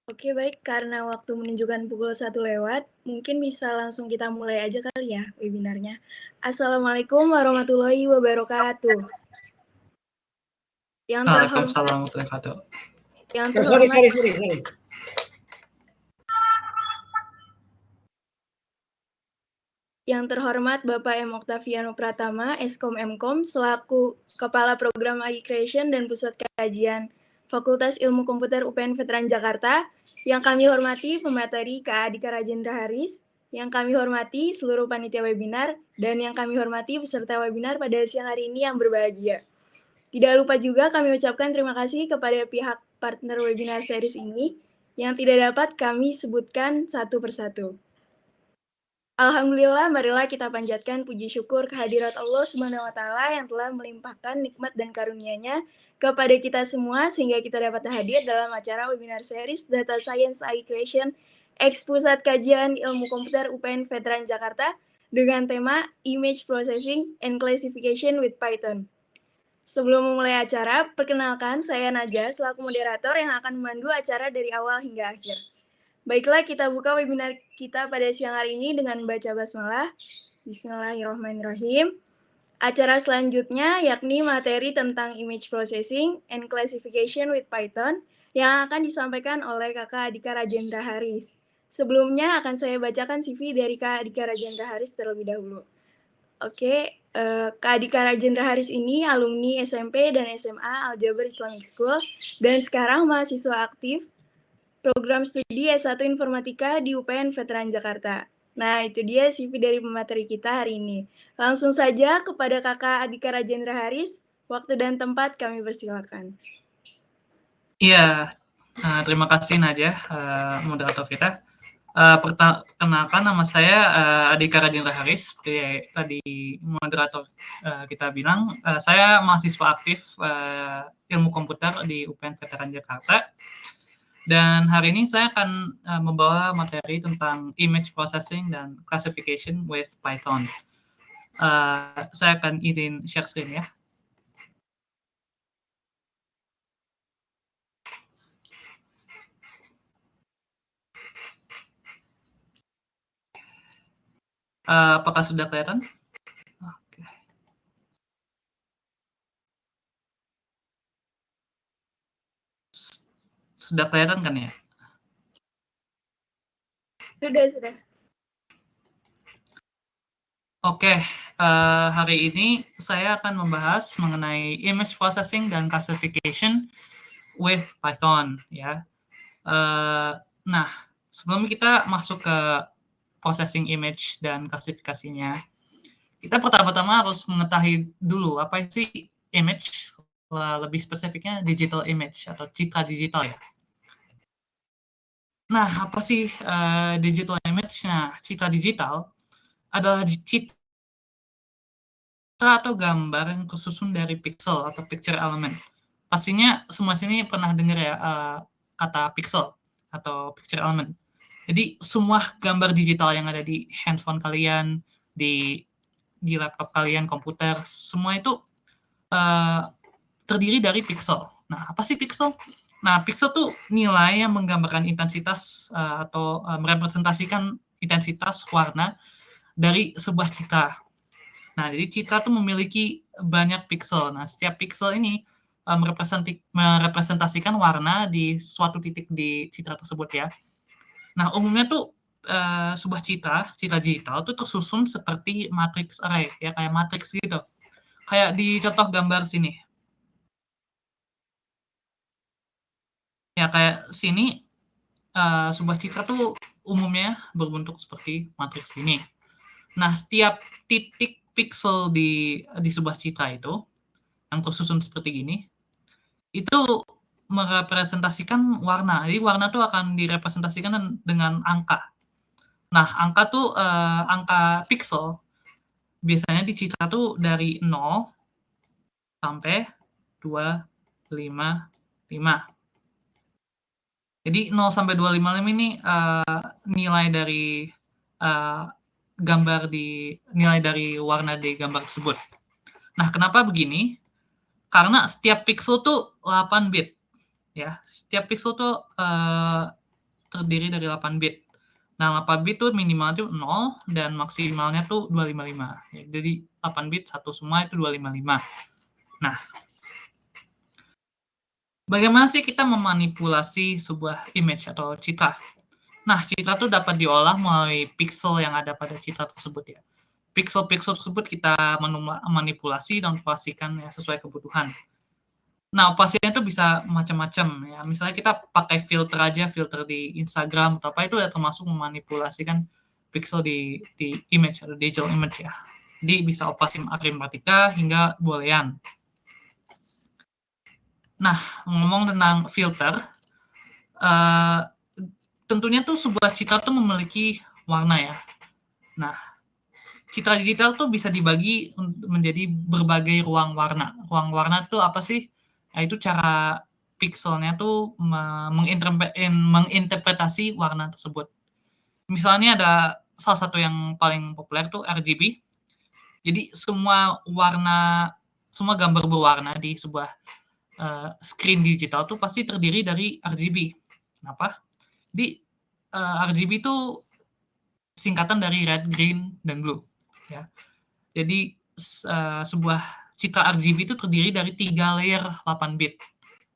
Oke, baik. Karena waktu menunjukkan pukul 1 lewat, mungkin bisa langsung kita mulai aja kali ya webinarnya. Assalamualaikum warahmatullahi wabarakatuh. Yang terhormat, Waalaikumsalam warahmatullahi wabarakatuh. yang Oh, sorry. terhormat, Yang terhormat Bapak M. Oktaviano Pratama, Eskom Mkom, selaku Kepala Program AI Creation dan Pusat Kajian Fakultas Ilmu Komputer UPN Veteran Jakarta, yang kami hormati pemateri Kak Adhika Rajendra Haris, yang kami hormati seluruh panitia webinar, dan yang kami hormati peserta webinar pada siang hari ini yang berbahagia. Tidak lupa juga kami ucapkan terima kasih kepada pihak partner webinar series ini, yang tidak dapat kami sebutkan satu persatu. Alhamdulillah, marilah kita panjatkan puji syukur kehadirat Allah Subhanahu wa Ta'ala yang telah melimpahkan nikmat dan karunia-Nya kepada kita semua sehingga kita dapat hadir dalam acara webinar series Data Science AI Creation X Pusat Kajian Ilmu Komputer UPN Veteran Jakarta dengan tema Image Processing and Classification with Python. Sebelum memulai acara, perkenalkan saya Naja selaku moderator yang akan memandu acara dari awal hingga akhir. Baiklah, kita buka webinar kita pada siang hari ini dengan membaca basmalah. Bismillahirrahmanirrahim. Acara selanjutnya yakni materi tentang image processing and classification with Python yang akan disampaikan oleh Kakak Adhika Rajendra Haris. Sebelumnya akan saya bacakan CV dari Kak Adhika Rajendra Haris terlebih dahulu. Oke, Kak Adhika Rajendra Haris ini alumni SMP dan SMA Aljabar Islamic School dan sekarang mahasiswa aktif program studi S1 Informatika di UPN Veteran Jakarta. Nah, itu dia CV dari pemateri kita hari ini. Langsung saja kepada Kakak Adhika Rajendra Haris, waktu dan tempat kami persilakan. Iya, terima kasih Nadia, moderator kita. Perkenalkan, nama saya Adhika Rajendra Haris. Seperti tadi moderator kita bilang, saya mahasiswa aktif ilmu komputer di UPN Veteran Jakarta. Dan hari ini saya akan membawa materi tentang image processing dan classification with Python. Saya akan izin share screen ya. Apakah sudah kelihatan? Oke. Sudah kelihatan kan ya? Sudah. Oke, hari ini saya akan membahas mengenai image processing dan classification with Python ya. Nah, sebelum kita masuk ke processing image dan klasifikasinya, kita pertama-tama harus mengetahui dulu apa sih image, lebih spesifiknya digital image atau citra digital ya. Nah, apa sih digital image? Nah, citra digital adalah citra atau gambar yang tersusun dari pixel atau picture element. Pastinya semua sini pernah dengar ya kata pixel atau picture element. Jadi semua gambar digital yang ada di handphone kalian, di laptop kalian, komputer, semua itu terdiri dari pixel. Nah, apa sih pixel? Nah, pixel tuh nilai yang menggambarkan intensitas atau merepresentasikan intensitas warna dari sebuah citra. Nah, jadi citra tuh memiliki banyak pixel. Nah, setiap pixel ini merepresentasikan warna di suatu titik di citra tersebut ya. Nah, umumnya tuh sebuah citra digital tuh tersusun seperti matrix array ya, kayak matrix gitu. Kayak di contoh gambar sini. Ya, kayak sini sebuah citra tuh umumnya berbentuk seperti matriks ini. Nah, setiap titik pixel di sebuah citra itu yang tersusun seperti gini, itu merepresentasikan warna. Jadi warna tuh akan direpresentasikan dengan angka. Nah, angka tuh angka pixel biasanya di citra tuh dari 0 sampai 255. Jadi 0 sampai 255 ini nilai dari nilai dari warna di gambar tersebut. Nah, kenapa begini? Karena setiap pixel tuh 8 bit ya. Setiap pixel tuh terdiri dari 8 bit. Nah, 8 bit tuh minimalnya tuh 0 dan maksimalnya tuh 255. Ya, jadi 8 bit satu semua itu 255. Nah, bagaimana sih kita memanipulasi sebuah image atau citra? Nah, citra tuh dapat diolah melalui pixel yang ada pada citra tersebut ya. Pixel-pixel tersebut kita manipulasi dan operasikan ya, sesuai kebutuhan. Nah, operasinya itu bisa macam-macam ya. Misalnya kita pakai filter aja, filter di Instagram atau apa, itu udah termasuk memanipulasikan pixel di image atau digital image ya. Jadi bisa operasi aritmatika hingga boolean. Nah, ngomong tentang filter, tentunya tuh sebuah citra tuh memiliki warna ya. Nah, citra digital tuh bisa dibagi menjadi berbagai ruang warna. Ruang warna tuh apa sih? Nah, itu cara pixelnya tuh menginterpretasi warna tersebut. Misalnya ada salah satu yang paling populer tuh RGB. Jadi semua gambar berwarna di sebuah screen digital tuh pasti terdiri dari RGB. Kenapa? Di RGB itu singkatan dari red, green, dan blue. Ya. Jadi sebuah citra RGB itu terdiri dari 3 layer 8 bit.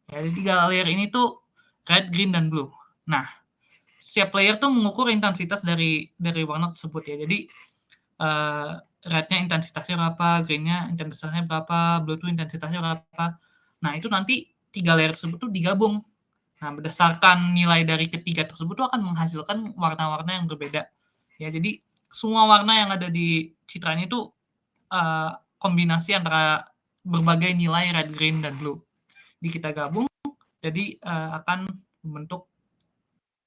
Ya, jadi 3 layer ini tuh red, green, dan blue. Nah, setiap layer tuh mengukur intensitas dari warna tersebut ya. Jadi red-nya intensitasnya berapa, green-nya intensitasnya berapa, blue tuh intensitasnya berapa. Nah, itu nanti 3 layer tersebut tuh digabung. Nah, berdasarkan nilai dari ketiga tersebut tuh akan menghasilkan warna-warna yang berbeda. Ya, jadi semua warna yang ada di citra ini tuh kombinasi antara berbagai nilai red, green, dan blue. Jadi kita gabung, jadi akan membentuk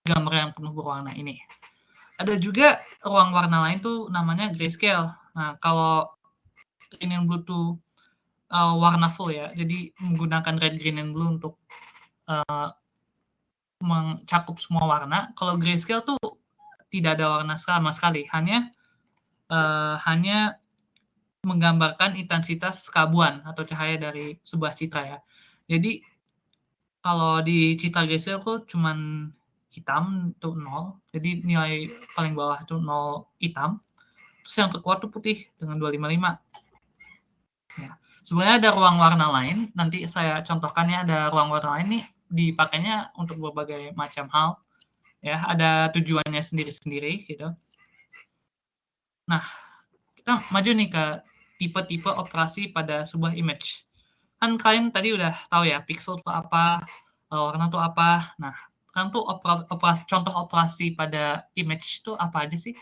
gambar yang penuh berwarna ini. Ada juga ruang warna lain tuh namanya grayscale. Nah, kalau green and blue tuh warna full ya, jadi menggunakan red, green, and blue untuk mencakup semua warna. Kalau grayscale tuh tidak ada warna sama sekali, hanya menggambarkan intensitas keabuan atau cahaya dari sebuah citra ya. Jadi kalau di citra grayscale tuh cuman hitam tuh 0, jadi nilai paling bawah itu 0 hitam. Terus yang terkuat tuh putih dengan 255. Ya. Sebenarnya ada ruang warna lain, nanti saya contohkannya. Ada ruang warna lain nih dipakainya untuk berbagai macam hal. Ya, ada tujuannya sendiri-sendiri gitu. Nah, kita maju nih ke tipe-tipe operasi pada sebuah image. Kan kalian tadi udah tahu ya, pixel itu apa, warna itu apa. Nah, kan tuh contoh operasi pada image itu apa aja sih?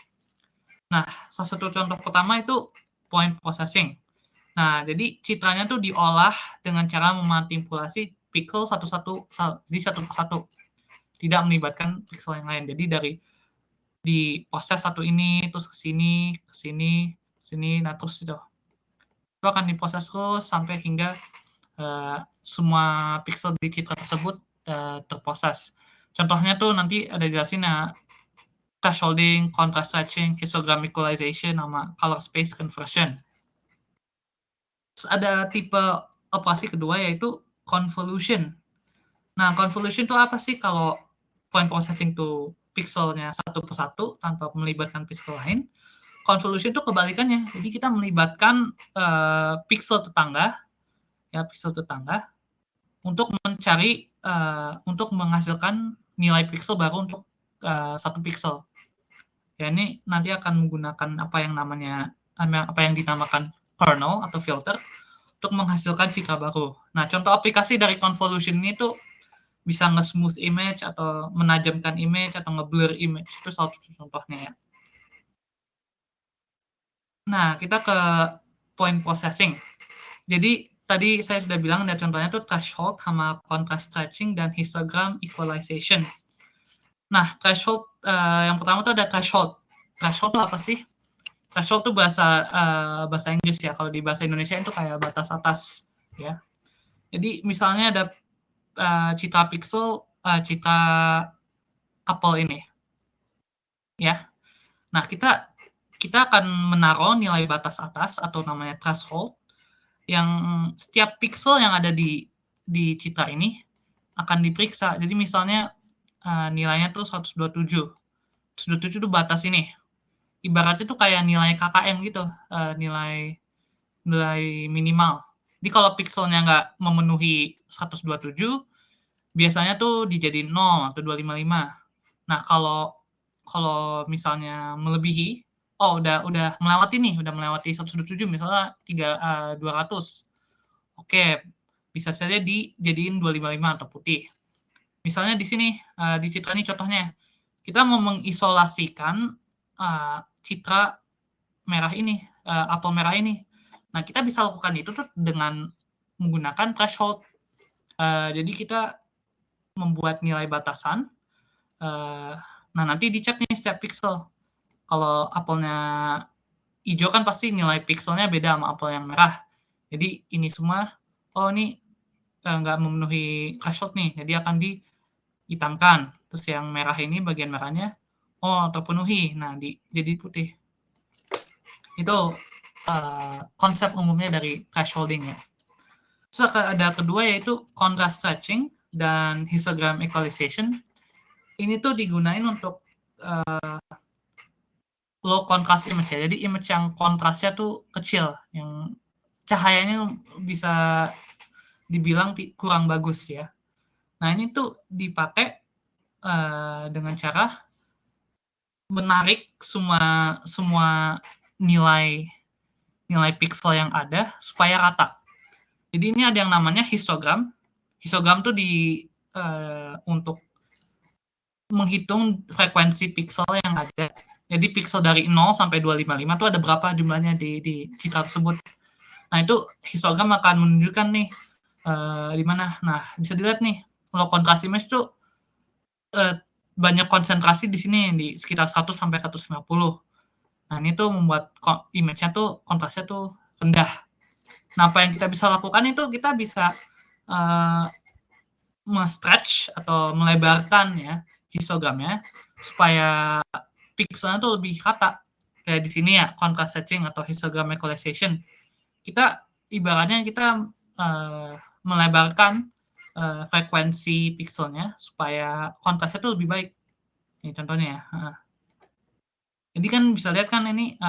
Nah, salah satu contoh pertama itu point processing. Nah, jadi citranya tuh diolah dengan cara memanipulasi pixel satu-satu, jadi satu persatu. Tidak melibatkan pixel yang lain. Jadi di proses satu ini, terus ke sini, nah terus itu akan diproses terus sampai hingga semua pixel di citra tersebut terproses. Contohnya tuh nanti ada jelasin ya, thresholding, contrast stretching, histogram equalization, sama color space conversion. Terus ada tipe operasi kedua yaitu convolution. Nah, convolution itu apa sih? Kalau point processing tuh pixelnya satu persatu tanpa melibatkan pixel lain, convolution itu kebalikannya. Jadi kita melibatkan pixel tetangga untuk mencari untuk menghasilkan nilai pixel baru untuk satu pixel. Ya, ini nanti akan menggunakan apa yang dinamakan kernel atau filter untuk menghasilkan citra baru. Nah, contoh aplikasi dari convolution ini tuh bisa nge-smooth image atau menajamkan image atau nge-blur image. Itu salah satu contohnya ya. Nah, kita ke point processing. Jadi tadi saya sudah bilang ada contohnya tuh threshold sama contrast stretching dan histogram equalization. Nah, threshold yang pertama tuh ada threshold. Threshold itu apa sih? Threshold itu bahasa Inggris ya. Kalau di bahasa Indonesia itu kayak batas atas ya. Jadi misalnya ada citra pixel, citra apel ini ya. Nah, kita akan menaruh nilai batas atas atau namanya threshold yang setiap pixel yang ada di citra ini akan diperiksa. Jadi misalnya nilainya tuh 127. 127 tuh batas ini. Ibaratnya tuh kayak nilai KKM gitu, nilai minimal. Jadi kalau pixelnya nggak memenuhi 127, biasanya tuh dijadiin 0 atau 255. Nah, kalau misalnya melebihi, udah melewati 127, misalnya 200. Oke, bisa saja dijadiin 255 atau putih. Misalnya di sini, di citra ini contohnya, kita mau mengisolasikan citra merah ini, apel merah ini. Nah, kita bisa lakukan itu tuh dengan menggunakan threshold. Jadi kita membuat nilai batasan. Nah, nanti dicek nih setiap pixel. Kalau apelnya hijau kan pasti nilai pixelnya beda sama apel yang merah. Jadi ini semua, ini nggak memenuhi threshold nih, jadi akan dihitamkan. Terus yang merah ini bagian merahnya, terpenuhi. Nah, jadi putih. Itu konsep umumnya dari thresholding ya. Terus ada kedua yaitu contrast stretching dan histogram equalization. Ini tuh digunain untuk low contrast image ya. Jadi image yang kontrasnya tuh kecil, yang cahayanya bisa dibilang kurang bagus ya. Nah, ini tuh dipakai dengan cara menarik semua nilai pixel yang ada supaya rata. Jadi ini ada yang namanya histogram. Histogram tuh untuk menghitung frekuensi pixel yang ada. Jadi pixel dari 0 sampai 255 itu ada berapa jumlahnya di citra tersebut. Nah, itu histogram akan menunjukkan nih di mana. Nah, bisa dilihat nih, low contrast image tuh banyak konsentrasi di sini di sekitar 100 sampai 150. Nah, ini tuh membuat image-nya tuh kontrasnya tuh rendah. Nah, apa yang kita bisa lakukan itu kita bisa stretch atau melebarkan ya histogramnya supaya pixelnya tuh lebih rata. Kayak di sini ya, contrast stretching atau histogram equalization. Kita ibaratnya kita melebarkan frekuensi pixelnya supaya kontrasnya tuh lebih baik. Ini contohnya ya. Jadi kan bisa lihat kan ini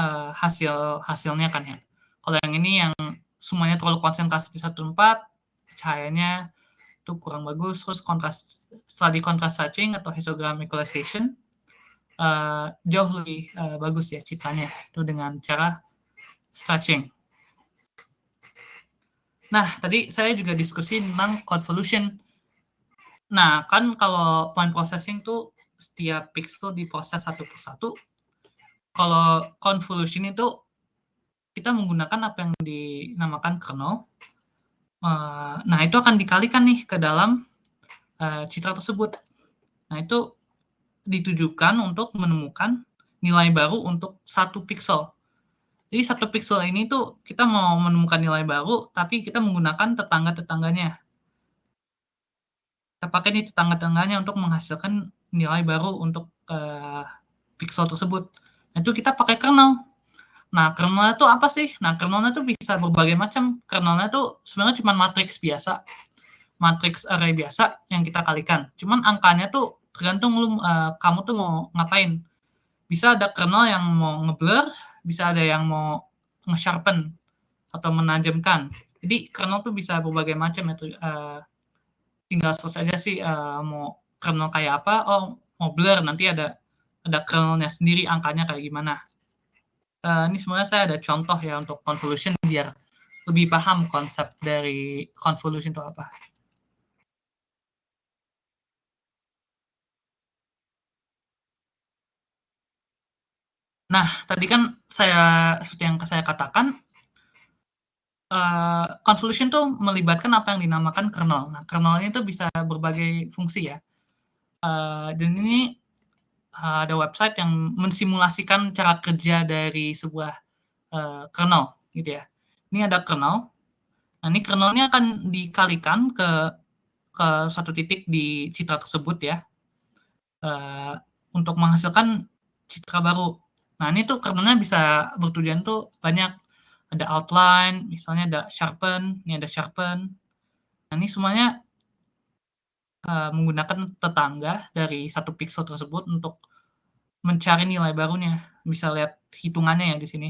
hasilnya kan ya. Kalau yang ini yang semuanya terlalu konsentrasi di satu tempat, cahayanya itu kurang bagus. Terus setelah di contrast stretching atau histogram equalization, jauh lebih bagus ya citranya itu dengan cara stretching. Nah, tadi saya juga diskusi tentang convolution. Nah, kan kalau point processing tuh setiap pixel diproses satu persatu. Kalau convolution itu kita menggunakan apa yang dinamakan kernel. Nah, itu akan dikalikan nih ke dalam citra tersebut. Nah, itu ditujukan untuk menemukan nilai baru untuk satu pixel. Jadi satu pixel ini tuh kita mau menemukan nilai baru, tapi kita menggunakan tetangga-tetangganya. Kita pakai nih tetangga-tetangganya untuk menghasilkan nilai baru untuk pixel tersebut. Nah, itu kita pakai kernel. Nah, kernelnya itu apa sih? Nah, kernelnya itu bisa berbagai macam. Kernelnya itu sebenarnya cuma matriks biasa. Matriks array biasa yang kita kalikan. Cuman angkanya tuh tergantung kamu tuh mau ngapain. Bisa ada kernel yang mau ngeblur, bisa ada yang mau nge-sharpen atau menajamkan. Jadi kernel tuh bisa berbagai macam ya. Tinggal search aja sih mau kernel kayak apa. Mau blur, nanti ada kernelnya sendiri angkanya kayak gimana. Ini sebenarnya saya ada contoh ya untuk convolution biar lebih paham konsep dari convolution itu apa. Nah, tadi kan seperti yang saya katakan, convolution tuh melibatkan apa yang dinamakan kernel. Nah, kernel ini tuh bisa berbagai fungsi ya. Dan ini ada website yang mensimulasikan cara kerja dari sebuah kernel, gitu ya. Ini ada kernel. Nah, ini kernelnya akan dikalikan ke suatu titik di citra tersebut ya, untuk menghasilkan citra baru. Nah, ini tuh kernelnya bisa bertujuan tuh banyak. Ada outline, misalnya ada sharpen, ini ada sharpen. Nah, ini semuanya menggunakan tetangga dari satu pixel tersebut untuk mencari nilai barunya. Bisa lihat hitungannya ya di sini,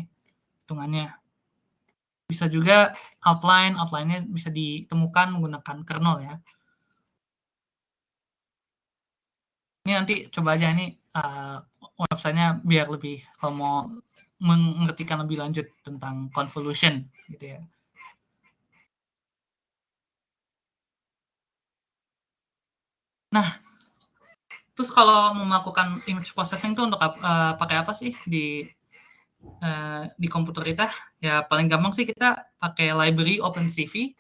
hitungannya. Bisa juga outline-nya bisa ditemukan menggunakan kernel ya. Ini nanti coba aja ini website-nya biar lebih kalau mau mengertikan lebih lanjut tentang convolution gitu ya. Nah, terus kalau melakukan image processing itu untuk pakai apa sih di komputer kita? Ya paling gampang sih kita pakai library OpenCV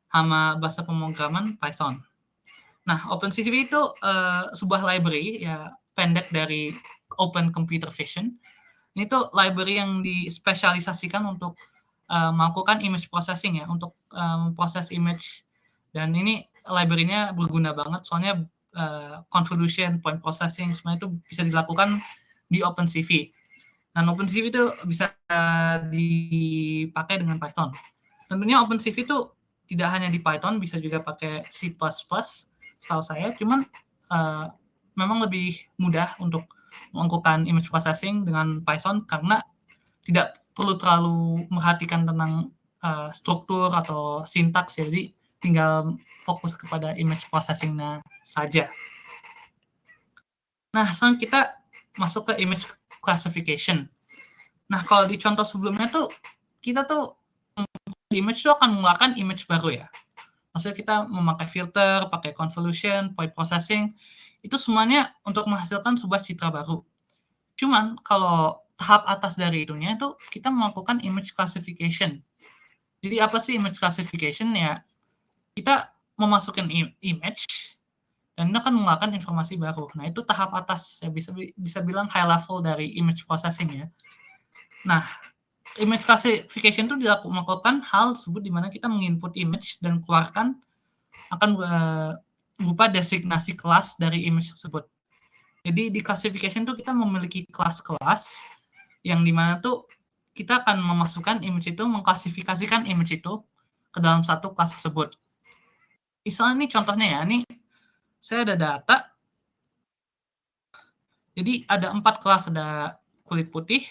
sama bahasa pemrograman Python. Nah, OpenCV itu sebuah library ya pendek dari Open Computer Vision. Ini tuh library yang dispesialisasikan untuk melakukan image processing ya, untuk memproses image. Dan ini library-nya berguna banget soalnya convolution, point processing semuanya itu bisa dilakukan di OpenCV. Dan OpenCV itu bisa dipakai dengan Python. Tentunya OpenCV itu tidak hanya di Python, bisa juga pakai C++, setahu saya. Cuman memang lebih mudah untuk melakukan image processing dengan Python karena tidak perlu terlalu memperhatikan tentang struktur atau sintaks, jadi tinggal fokus kepada image processing-nya saja. Nah, sekarang kita masuk ke image classification. Nah, kalau di contoh sebelumnya tuh, kita tuh image tuh akan mengeluarkan image baru ya. Maksudnya kita memakai filter, pakai convolution, point processing, itu semuanya untuk menghasilkan sebuah citra baru. Cuman kalau tahap atas dari itunya itu kita melakukan image classification. Jadi apa sih image classification ya? Kita memasukkan image dan itu akan mengeluarkan informasi baru. Nah, itu tahap atas ya, bisa bilang high level dari image processing ya. Nah, image classification itu melakukan hal tersebut di mana kita menginput image dan keluarkan akan berupa designasi kelas dari image tersebut. Jadi di classification itu kita memiliki kelas-kelas yang dimana tuh kita akan memasukkan image itu, mengklasifikasikan image itu ke dalam satu kelas tersebut. Misalnya ini contohnya ya, ini saya ada data. Jadi ada 4 kelas, ada kulit putih,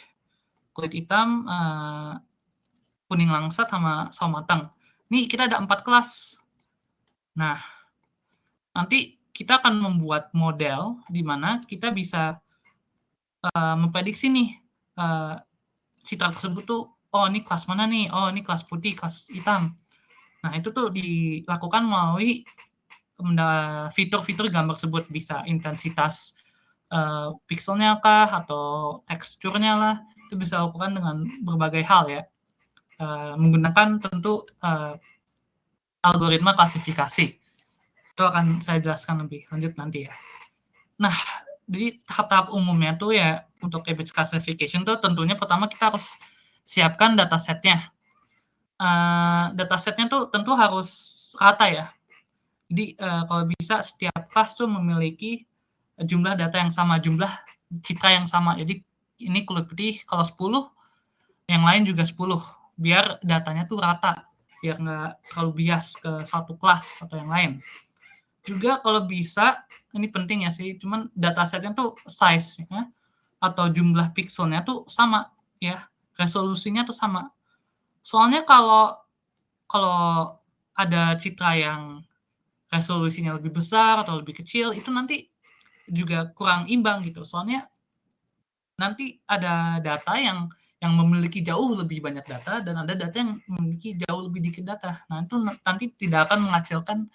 kulit hitam, kuning langsat, sama sawo matang. Ini kita ada 4 kelas. Nah, nanti kita akan membuat model di mana kita bisa memprediksi nih citra tersebut tuh, oh ini kelas mana nih, oh ini kelas putih, kelas hitam. Nah, itu tuh dilakukan melalui fitur-fitur gambar tersebut, bisa intensitas pixelnya kah, atau teksturnya lah, itu bisa dilakukan dengan berbagai hal ya, menggunakan tentu algoritma klasifikasi. Itu akan saya jelaskan lebih lanjut nanti ya. Nah, jadi tahap-tahap umumnya tuh ya untuk image classification tuh tentunya pertama kita harus siapkan datasetnya. Datasetnya tuh tentu harus rata ya. Jadi kalau bisa setiap kelas tuh memiliki jumlah data yang sama, jumlah citra yang sama. Jadi ini kulit putih kalau 10, yang lain juga 10. Biar datanya tuh rata, biar nggak terlalu bias ke satu kelas atau yang lain. Juga kalau bisa, ini penting ya sih, cuman datasetnya tuh size-nya atau jumlah pixelnya tuh sama ya, resolusinya tuh sama. Soalnya kalau ada citra yang resolusinya lebih besar atau lebih kecil, itu nanti juga kurang imbang gitu. Soalnya nanti ada data yang memiliki jauh lebih banyak data dan ada data yang memiliki jauh lebih dikit data. Nah, itu nanti tidak akan menghasilkan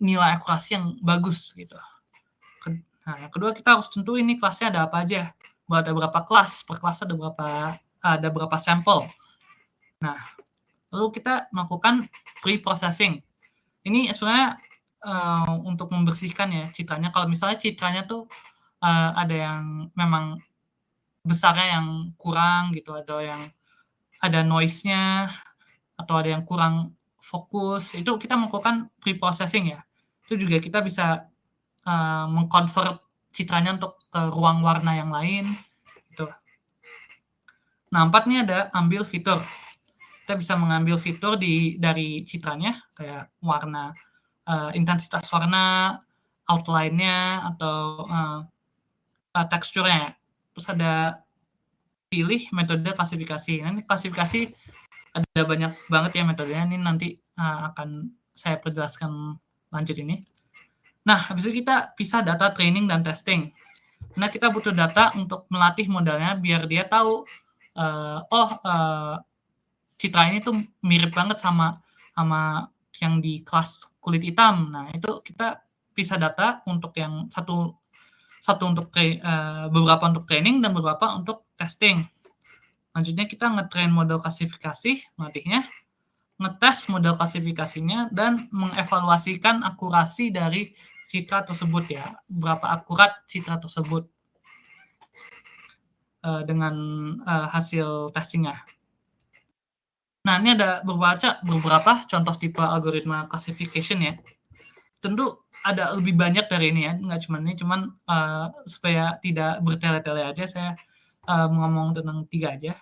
nilai akurasi yang bagus gitu. Nah, yang kedua kita harus tentu ini kelasnya ada apa aja. Ada berapa kelas, per kelas ada berapa sampel. Nah, lalu kita melakukan pre-processing. Ini sebenarnya untuk membersihkan ya citranya. Kalau misalnya citranya tuh ada yang memang besarnya yang kurang gitu, atau yang ada noise-nya, atau ada yang kurang fokus, itu kita melakukan pre-processing ya. Itu juga kita bisa mengconvert citranya untuk ke ruang warna yang lain gitu. Nah, 4 nih ada ambil fitur. Kita bisa mengambil fitur dari citranya kayak warna intensitas warna, outline-nya, atau teksturnya. Terus ada pilih metode klasifikasi. Nah, ini klasifikasi ada banyak banget ya metodenya. Ini nanti akan saya perjelaskan lanjut ini. Nah, habis itu kita pisah data training dan testing. Nah, kita butuh data untuk melatih modelnya biar dia tahu, citra ini tuh mirip banget sama yang di kelas kulit hitam. Nah, itu kita pisah data untuk yang satu untuk beberapa untuk training dan beberapa untuk testing. Lanjutnya kita nge-train model klasifikasi, melatihnya, ngetes model klasifikasinya, dan mengevaluasikan akurasi dari citra tersebut ya, berapa akurat citra tersebut dengan hasil testingnya. Nah, ini ada beberapa contoh tipe algoritma classification ya. Tentu ada lebih banyak dari ini ya, nggak cuma ini, cuman supaya tidak bertele-tele aja, saya ngomong tentang 3 aja.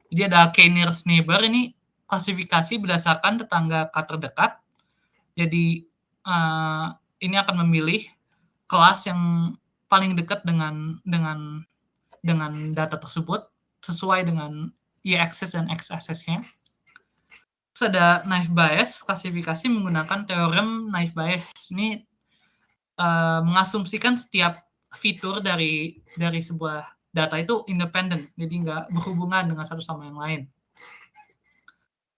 Jadi ada k-nearest neighbor, ini klasifikasi berdasarkan tetangga terdekat. Jadi ini akan memilih kelas yang paling dekat dengan data tersebut sesuai dengan y-axis dan x-axis-nya. Terus ada naive Bayes, klasifikasi menggunakan teorem naive Bayes. Ini mengasumsikan setiap fitur dari sebuah data itu independen, jadi nggak berhubungan dengan satu sama yang lain.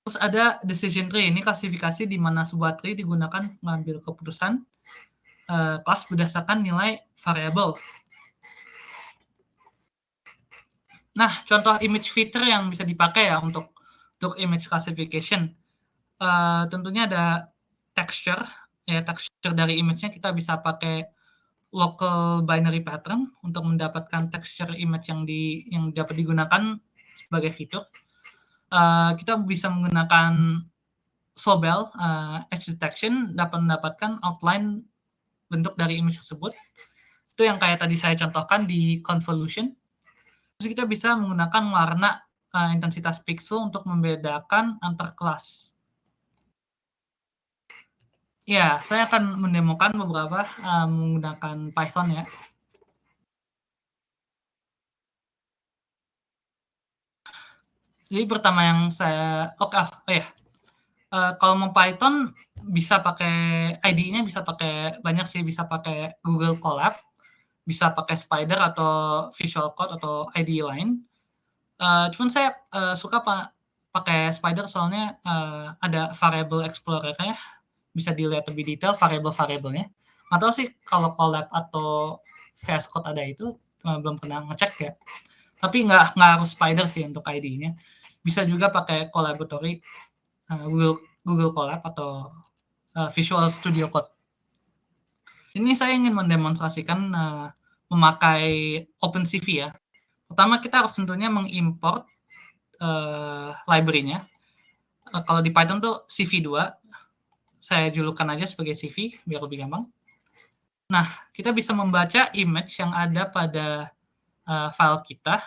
Terus ada decision tree, ini klasifikasi di mana sebuah tree digunakan mengambil keputusan kelas berdasarkan nilai variabel. Nah, contoh image feature yang bisa dipakai ya untuk image classification. Tentunya ada texture, ya texture dari image-nya kita bisa pakai local binary pattern untuk mendapatkan texture image yang dapat digunakan sebagai fitur. Kita bisa menggunakan Sobel edge detection dapat mendapatkan outline bentuk dari image tersebut. Itu yang kayak tadi saya contohkan di convolution. Terus kita bisa menggunakan warna intensitas pixel untuk membedakan antar kelas. Ya, saya akan mendemokan beberapa menggunakan Python ya. Jadi pertama yang saya, kalau mau Python bisa pakai IDE-nya, bisa pakai banyak sih, bisa pakai Google Colab, bisa pakai Spider atau Visual Code atau IDE lain. Cuman saya suka pakai Spider soalnya ada variable explorer-nya, bisa dilihat lebih detail variabel-variabelnya. Nggak tahu sih kalau Colab atau VS Code ada itu, belum pernah ngecek ya. Tapi nggak harus Spider sih untuk IDE-nya. Bisa juga pakai Colaboratory, Google Colab atau Visual Studio Code. Ini saya ingin mendemonstrasikan memakai OpenCV ya. Pertama kita harus tentunya mengimport library-nya. Kalau di Python tuh CV2, saya julukan aja sebagai CV biar lebih gampang. Nah, kita bisa membaca image yang ada pada file kita.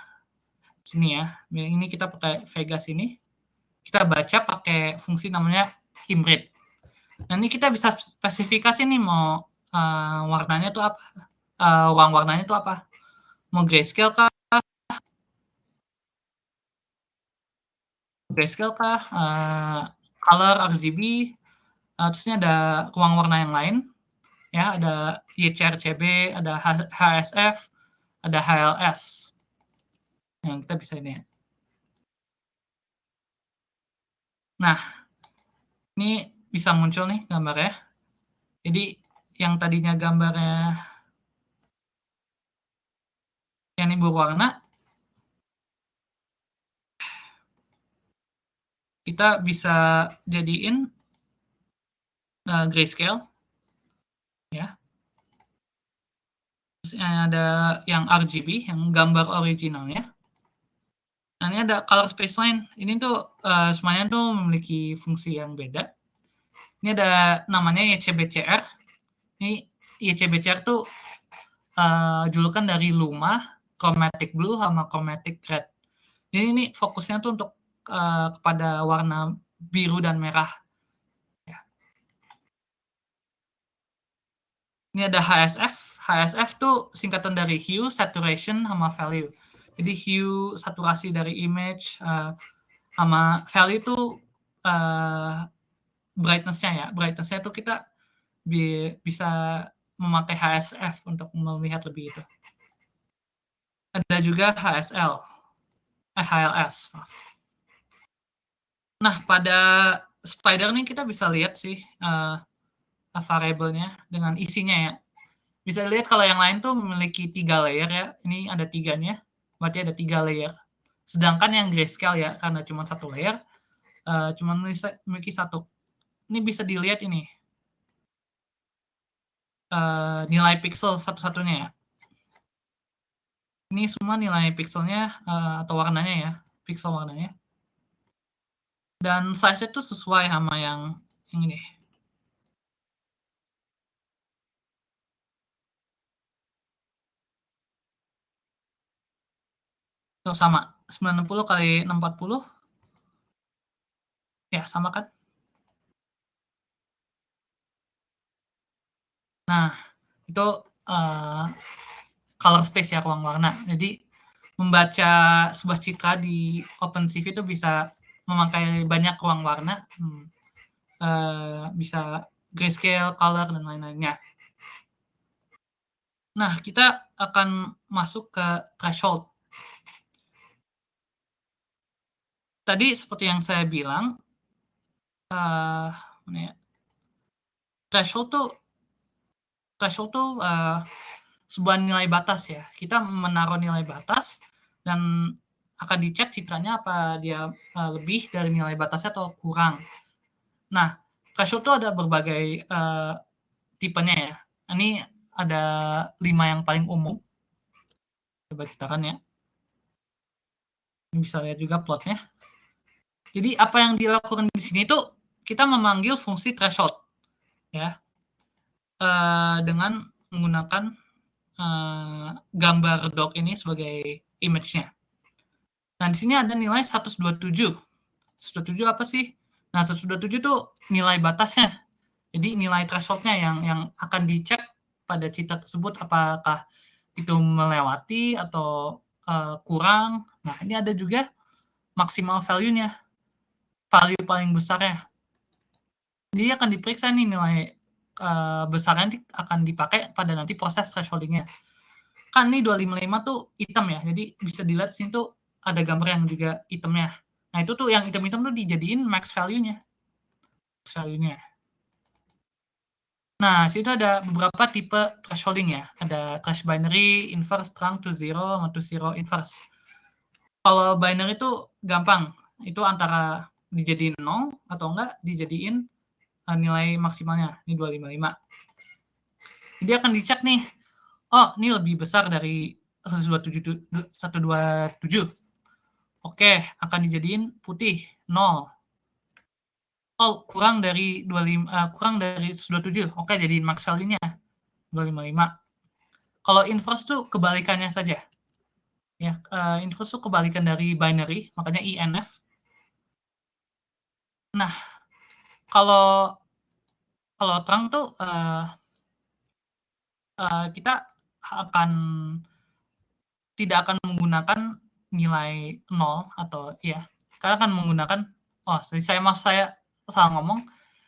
Sini ya, ini kita pakai Vegas ini. Kita baca pakai fungsi namanya imread. Nah, ini kita bisa spesifikasi nih mau warnanya itu apa, ruang warnanya itu apa, mau grayscale kah, color RGB, terusnya ada ruang warna yang lain, ya ada YCRCB, ada HSF, ada HLS. Yang kita bisa ini ya. Nah, ini bisa muncul nih gambarnya. Jadi yang tadinya gambarnya yang ini berwarna, kita bisa jadiin grayscale ya. Terus ada yang RGB, yang gambar originalnya. Nah, ini ada color space line. Ini tuh semuanya tuh memiliki fungsi yang beda. Ini ada namanya YCBCR. Ini YCBCR tuh julukan dari Luma, chromatic blue sama chromatic red. Jadi ini fokusnya tuh untuk kepada warna biru dan merah. Ya. Ini ada HSF. HSF tuh singkatan dari hue, saturation, sama value. Jadi hue, saturasi dari image, sama value tuh brightness-nya ya. Brightness-nya tuh kita bisa memakai HSF untuk melihat lebih itu. Ada juga HLS. Nah, pada Spider nih kita bisa lihat sih variabelnya dengan isinya ya. Bisa lihat kalau yang lain tuh memiliki 3 layer ya. Ini ada 3-nya, berarti ada 3 layer. Sedangkan yang grayscale ya, karena cuma 1 layer, cuma memiliki 1. Ini bisa dilihat ini, nilai pixel satu-satunya ya. Ini semua nilai pixelnya atau warnanya ya, pixel warnanya. Dan size-nya tuh sesuai sama yang ini. Tuh sama, 90 kali 640. Ya, sama kan? Nah, itu color space ya, ruang warna. Jadi membaca sebuah citra di OpenCV itu bisa memakai banyak ruang warna, bisa grayscale, color, dan lain-lainnya. Nah, kita akan masuk ke threshold. Tadi seperti yang saya bilang, threshold tuh sebuah nilai batas ya. Kita menaruh nilai batas dan akan dicek citranya apa dia lebih dari nilai batasnya atau kurang. Nah, threshold tuh ada berbagai tipenya ya. Ini ada 5 yang paling umum. Coba citakan ya. Ini bisa lihat juga plotnya. Jadi apa yang dilakukan di sini tuh kita memanggil fungsi threshold ya, dengan menggunakan gambar doc ini sebagai image-nya. Nah, di sini ada nilai 127. 127 apa sih? Nah, 127 tuh nilai batasnya. Jadi nilai threshold-nya yang akan dicek pada citra tersebut apakah itu melewati atau kurang. Nah, ini ada juga maksimal value-nya, value paling besarnya. Jadi akan diperiksa nih nilai besarnya akan dipakai pada nanti proses thresholding-nya. Kan nih 255 tuh hitam ya, jadi bisa dilihat sini tuh ada gambar yang juga hitamnya. Nah, itu tuh yang hitam-hitam tuh dijadiin max value-nya. Nah, situ ada beberapa tipe thresholding ya. Ada thresh binary, inverse, trunk to zero, sama to zero inverse. Kalau binary itu gampang, itu antara dijadiin 0 atau enggak dijadiin nilai maksimalnya, ini 255. Jadi akan dicek nih, oh ini lebih besar dari 127. Oke, akan dijadiin putih, 0. Oh, kurang dari 127. Oke, jadiin max value-nya 255. Kalau inverse tuh kebalikannya saja. Ya, inverse tuh kebalikan dari binary, makanya INF. Nah, kalau terang tuh kita tidak akan menggunakan nilai 0 atau ya, karena akan menggunakan saya salah ngomong.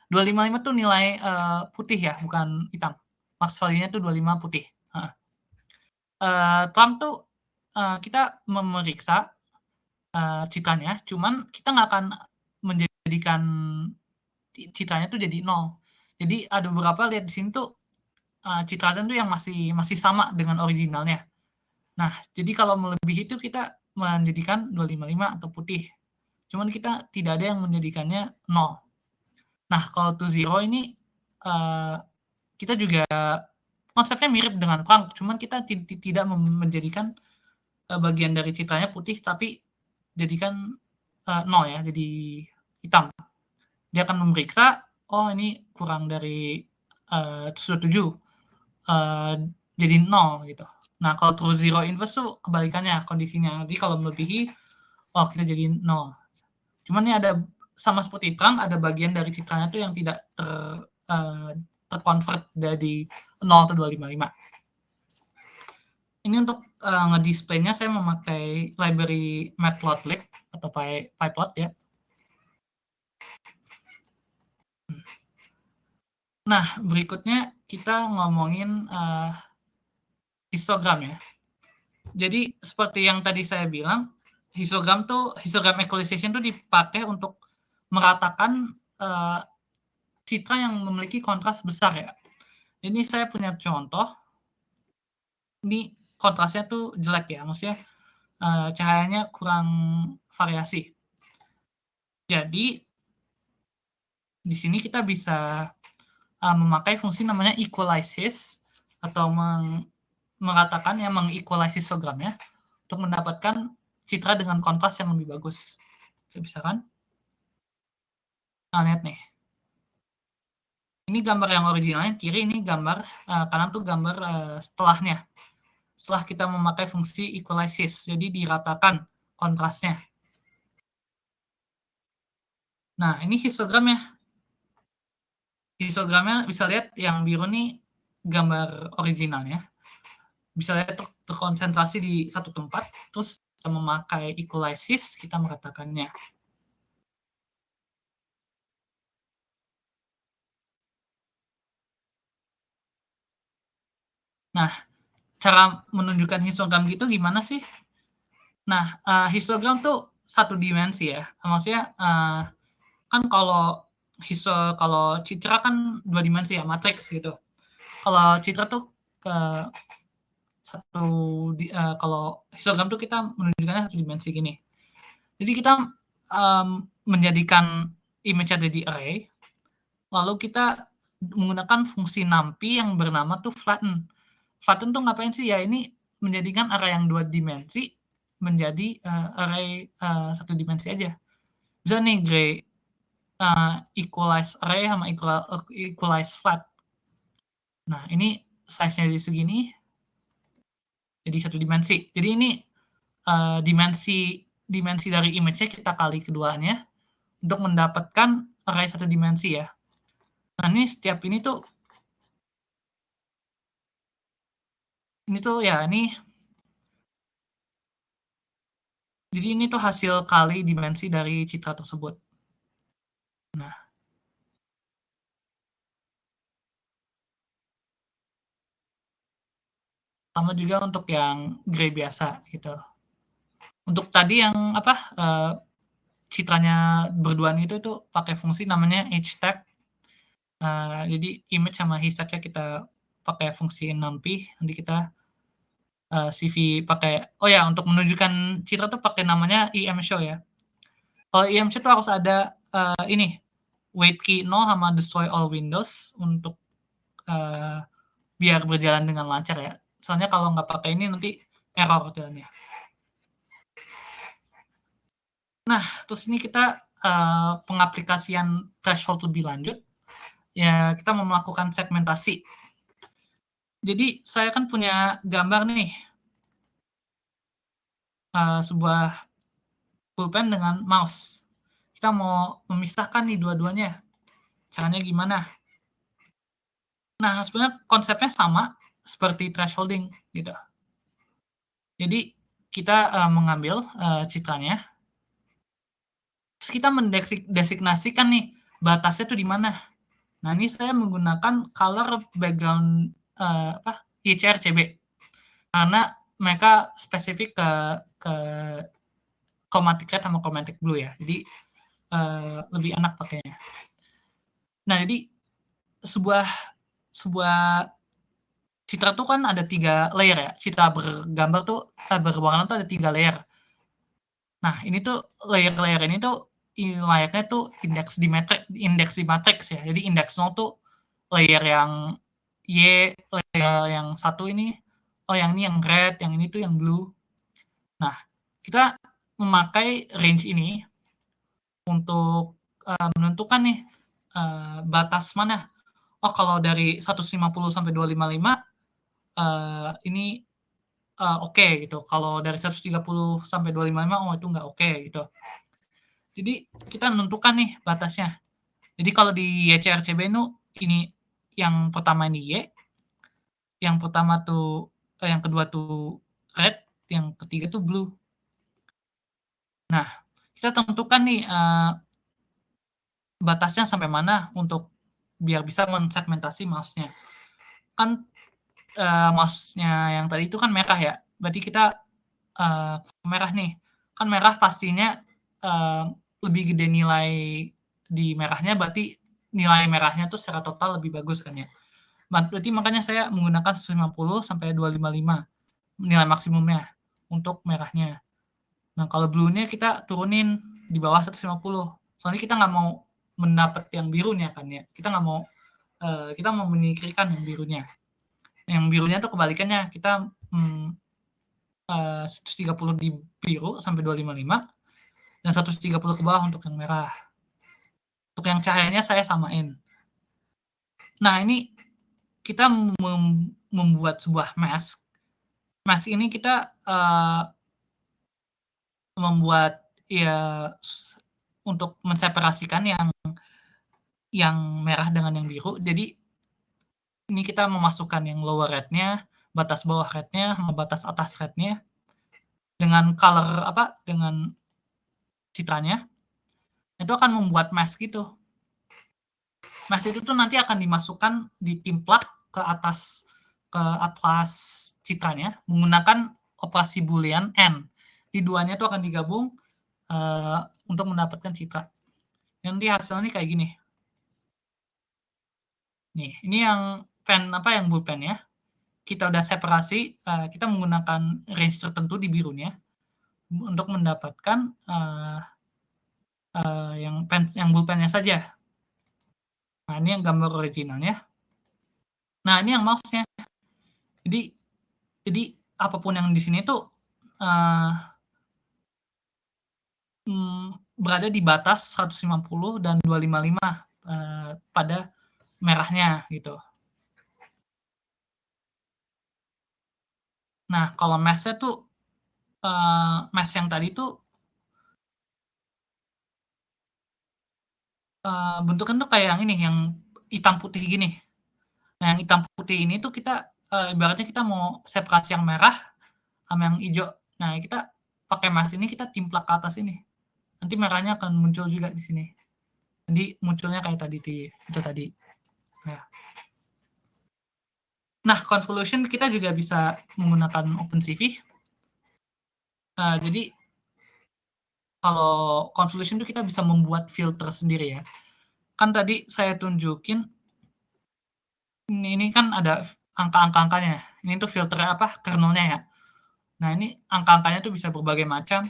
255 tuh nilai putih ya, bukan hitam. Max value-nya tuh 25 putih. Terang tuh kita memeriksa citranya, cuman kita nggak akan menjadikan citranya tuh jadi 0. Jadi ada beberapa lihat di sini tuh citranya tuh yang masih sama dengan originalnya. Nah, jadi kalau melebihi itu kita menjadikan 255 atau putih. Cuman kita tidak ada yang menjadikannya 0. Nah, kalau to zero ini kita juga konsepnya mirip dengan terang, cuman kita tidak menjadikan bagian dari citranya putih, tapi jadikan 0 ya, jadi hitam. Dia akan memeriksa, oh ini kurang dari 7, jadi 0 gitu. Nah, kalau true zero inverse tuh kebalikannya kondisinya. Jadi kalau melebihi, oh kita jadi 0. Cuman ini ada sama seperti terang, ada bagian dari citranya tuh yang tidak terconvert dari 0 ke 255. Ini untuk ngedisplay-nya saya memakai library matplotlib atau pyplot ya. Nah, berikutnya kita ngomongin histogram ya. Jadi seperti yang tadi saya bilang, histogram equalization tuh dipakai untuk meratakan citra yang memiliki kontras besar ya. Ini saya punya contoh. Ini kontrasnya tuh jelek ya, maksudnya cahayanya kurang variasi. Jadi di sini kita bisa memakai fungsi namanya equalizes atau meratakan ya, mengequalize histogramnya untuk mendapatkan citra dengan kontras yang lebih bagus. Bisa kan? Nah, lihat nih. Ini gambar yang originalnya, kiri ini gambar, kanan tuh gambar setelahnya. Setelah kita memakai fungsi equalizes, jadi diratakan kontrasnya. Nah, ini histogramnya. Histogramnya bisa lihat yang biru nih gambar originalnya. Bisa lihat terkonsentrasi di satu tempat, terus kita memakai equalizes, kita meratakannya. Nah, cara menunjukkan histogram gitu gimana sih? Nah, histogram tuh satu dimensi ya. Maksudnya kan kalau citra kan dua dimensi ya, matriks gitu. Kalau citra tuh kalau histogram tuh kita menunjukkannya satu dimensi gini. Jadi kita menjadikan image ada di array, lalu kita menggunakan fungsi numpy yang bernama tuh flatten. Flatten tuh ngapain sih? Ya ini menjadikan array yang dua dimensi menjadi array satu dimensi aja. Bisa nih Gray equalize array sama equalize flat. Nah ini size-nya jadi segini, jadi satu dimensi. Jadi ini dimensi dari image-nya kita kali keduanya untuk mendapatkan array satu dimensi ya. Nah ini setiap ini tuh ya ini. Jadi ini tuh hasil kali dimensi dari citra tersebut. Nah. Sama juga untuk yang Gray biasa gitu. Untuk tadi yang citranya berduaan itu tuh pakai fungsi namanya h-tag. Jadi image sama his-tag-nya kita pakai fungsi numpy. Nanti kita CV pakai untuk menunjukkan citra tuh pakai namanya emShow ya. Kalau emShow tuh harus ada ini wait key 0 sama destroy all windows untuk biar berjalan dengan lancar ya. Soalnya kalau nggak pakai ini nanti error jalannya. Nah, terus ini kita pengaplikasian threshold lebih lanjut. Ya, kita mau melakukan segmentasi. Jadi, saya kan punya gambar nih. Sebuah pulpen dengan mouse. Kita mau memisahkan nih dua-duanya. Caranya gimana? Nah, sebenarnya konsepnya sama seperti thresholding gitu. Jadi, kita mengambil citranya, terus kita mendesignasikan nih batasnya tuh di mana. Nah, ini saya menggunakan color background ICRCB karena mereka spesifik ke chromatic red sama chromatic blue ya. Jadi lebih enak pakainya. Nah, jadi sebuah citra tuh kan ada 3 layer ya. Citra bergambar tuh berwarna tuh ada 3 layer. Nah, ini tuh layer-layer ini tuh layaknya tuh indeks di matriks ya. Jadi indeks 0 tuh layer yang Y, layer yang satu ini, yang ini yang red, yang ini tuh yang blue. Nah, kita memakai range ini untuk menentukan nih batas mana. Kalau dari 150 sampai 255 ini oke gitu. Kalau dari 130 sampai 255 itu nggak oke gitu. Jadi kita menentukan nih batasnya. Jadi kalau di YCRCB itu ini yang pertama ini Y, yang kedua tuh red, yang ketiga tuh blue. Nah, kita tentukan nih batasnya sampai mana untuk biar bisa mensegmentasi mouse-nya. Kan mouse-nya yang tadi itu kan merah ya, berarti kita merah nih. Kan merah pastinya lebih gede nilai di merahnya, berarti nilai merahnya tuh secara total lebih bagus kan ya. Berarti makanya saya menggunakan 150 sampai 255 nilai maksimumnya untuk merahnya. Nah, kalau blue-nya kita turunin di bawah 150. Soalnya kita nggak mau mendapat yang birunya kan ya. Kita mau menyingkirkan yang birunya. Yang birunya tuh kebalikannya, kita 130 di biru sampai 255 dan 130 ke bawah untuk yang merah. Untuk yang cahayanya saya samain. Nah, ini kita membuat sebuah mask. Mask ini kita membuat ya untuk menseparasikan yang merah dengan yang biru. Jadi ini kita memasukkan yang lower red-nya, batas bawah red-nya, sama batas atas red-nya dengan dengan citranya. Itu akan membuat mask gitu. Mask itu tuh nanti akan dimasukkan ditimplak ke atas citranya menggunakan operasi boolean AND. Di duanya itu akan digabung untuk mendapatkan citra. Nanti hasilnya kayak gini. Nih, ini yang yang bullpen ya. Kita udah separasi, kita menggunakan range tertentu di birunya untuk mendapatkan yang bullpennya saja. Nah, ini yang gambar originalnya. Nah, ini yang mouse-nya. Jadi apapun yang di sini tuh berada di batas 150 dan 255 pada merahnya gitu. Nah, kalau mesh-nya tuh mesh yang tadi tuh bentuknya tuh kayak yang ini, yang hitam putih gini. Nah, yang hitam putih ini tuh kita ibaratnya kita mau separasi yang merah sama yang hijau. Nah, kita pakai mesh ini kita timplak ke atas ini. Nanti merahnya akan muncul juga di sini. Jadi munculnya kayak tadi itu tadi. Nah, convolution kita juga bisa menggunakan OpenCV. Jadi kalau convolution itu kita bisa membuat filter sendiri ya. Kan tadi saya tunjukin ini kan ada angka-angkanya. Ini tuh filternya kernelnya ya. Nah, ini angka-angkanya tuh bisa berbagai macam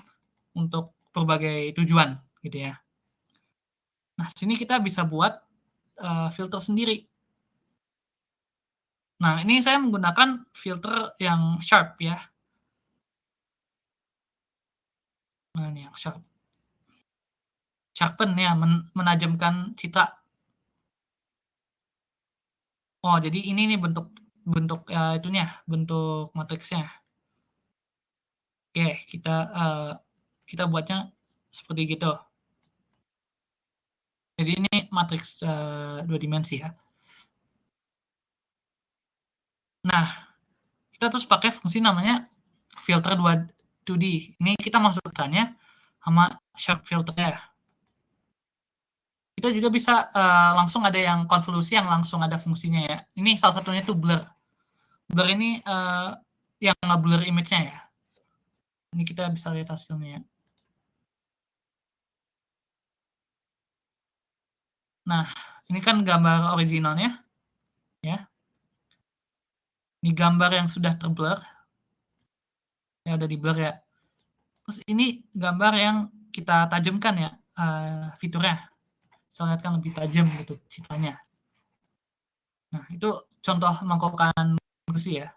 untuk berbagai tujuan gitu ya. Nah, sini kita bisa buat filter sendiri. Nah, ini saya menggunakan filter yang sharp ya. Nah, ini yang sharp. Sharpen ya, menajamkan citra. Oh, jadi ini nih bentuk itunya, bentuk matriksnya. Oke, kita buatnya seperti gitu. Jadi ini matriks 2 dimensi ya. Nah, kita terus pakai fungsi namanya filter 2D. Ini kita masukkannya sama sharp filter ya. Kita juga bisa langsung ada yang konvolusi yang langsung ada fungsinya ya. Ini salah satunya tuh blur. Blur ini yang nge-blur image-nya ya. Ini kita bisa lihat hasilnya ya. Nah, ini kan gambar originalnya ya. Ini gambar yang sudah terblur. Ya udah di blur ya. Terus ini gambar yang kita tajamkan ya fiturnya. Bisa lihat kan lebih tajam gitu citranya. Nah, itu contoh mangkokan bersih ya.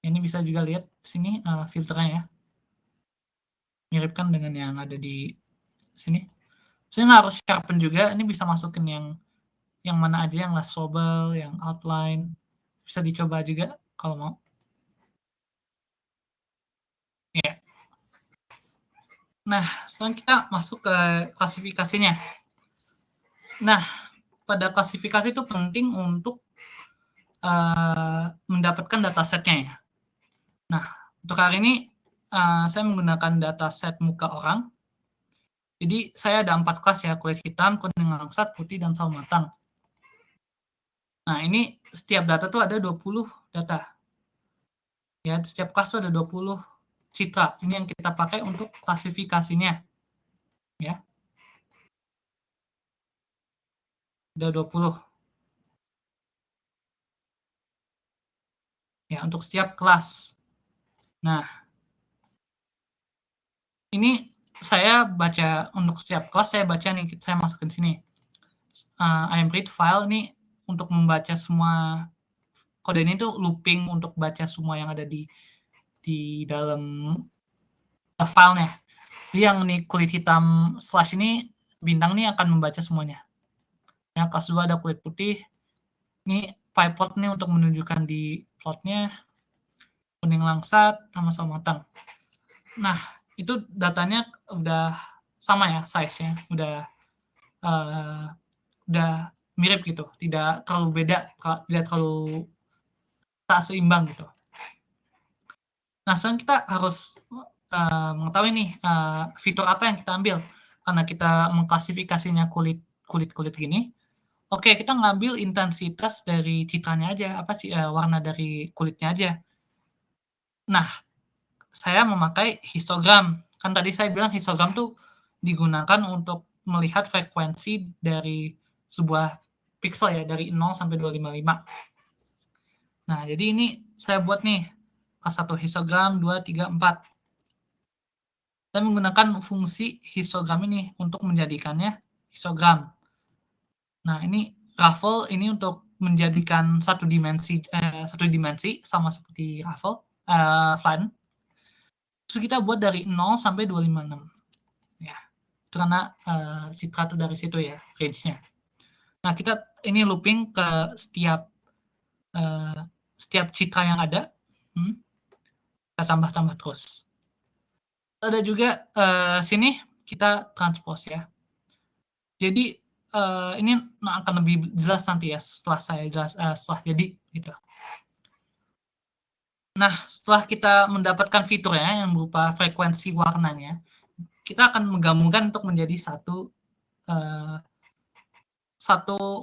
Ini bisa juga lihat sini filternya ya. Miripkan dengan yang ada di sini. Saya nggak harus sharpen juga, ini bisa masukin yang mana aja, yang less trouble, yang outline. Bisa dicoba juga kalau mau. Ya. Nah, sekarang kita masuk ke klasifikasinya. Nah, pada klasifikasi itu penting untuk mendapatkan datasetnya ya. Nah, untuk hari ini saya menggunakan dataset muka orang. Jadi saya ada 4 kelas ya, kulit hitam, kuning langsat, putih, dan sawo matang. Nah, ini setiap data tuh ada 20 data. Ya, setiap kelas tuh ada 20 citra. Ini yang kita pakai untuk klasifikasinya. Ya. Ada 20. Ya, untuk setiap kelas. Nah, ini saya baca untuk setiap kelas, saya baca nih, saya masukin sini. I am read file ini untuk membaca semua kode ini tuh looping untuk baca semua yang ada di dalam filenya. Jadi yang nih kulit hitam slash ini bintang nih akan membaca semuanya. Ya, kelas 2 ada kulit putih. Ini pie plot nih untuk menunjukkan di plotnya. Kuning langsat sama sawo matang. Nah, itu datanya udah sama ya size-nya, udah mirip gitu, tidak terlalu beda, tidak terlalu tak seimbang gitu. Nah, sekarang kita harus mengetahui nih fitur apa yang kita ambil karena kita mengklasifikasinya kulit gini. Oke, kita ngambil intensitas dari citranya aja, warna dari kulitnya aja. Nah, saya memakai histogram. Kan tadi saya bilang histogram tuh digunakan untuk melihat frekuensi dari sebuah pixel ya, dari 0 sampai 255. Nah, jadi ini saya buat nih, kelas 1 histogram, 2, 3, 4. Saya menggunakan fungsi histogram ini untuk menjadikannya histogram. Nah, ini raffle ini untuk menjadikan satu dimensi sama seperti raffle, flan. Terus kita buat dari 0 sampai 256. Ya, itu karena citra itu dari situ ya, range-nya. Nah, kita ini looping ke setiap citra yang ada. Kita tambah-tambah terus. Ada juga sini kita transpose ya. Jadi ini akan lebih jelas nanti ya setelah saya setelah jadi gitu. Nah, setelah kita mendapatkan fiturnya yang berupa frekuensi warnanya, kita akan menggabungkan untuk menjadi satu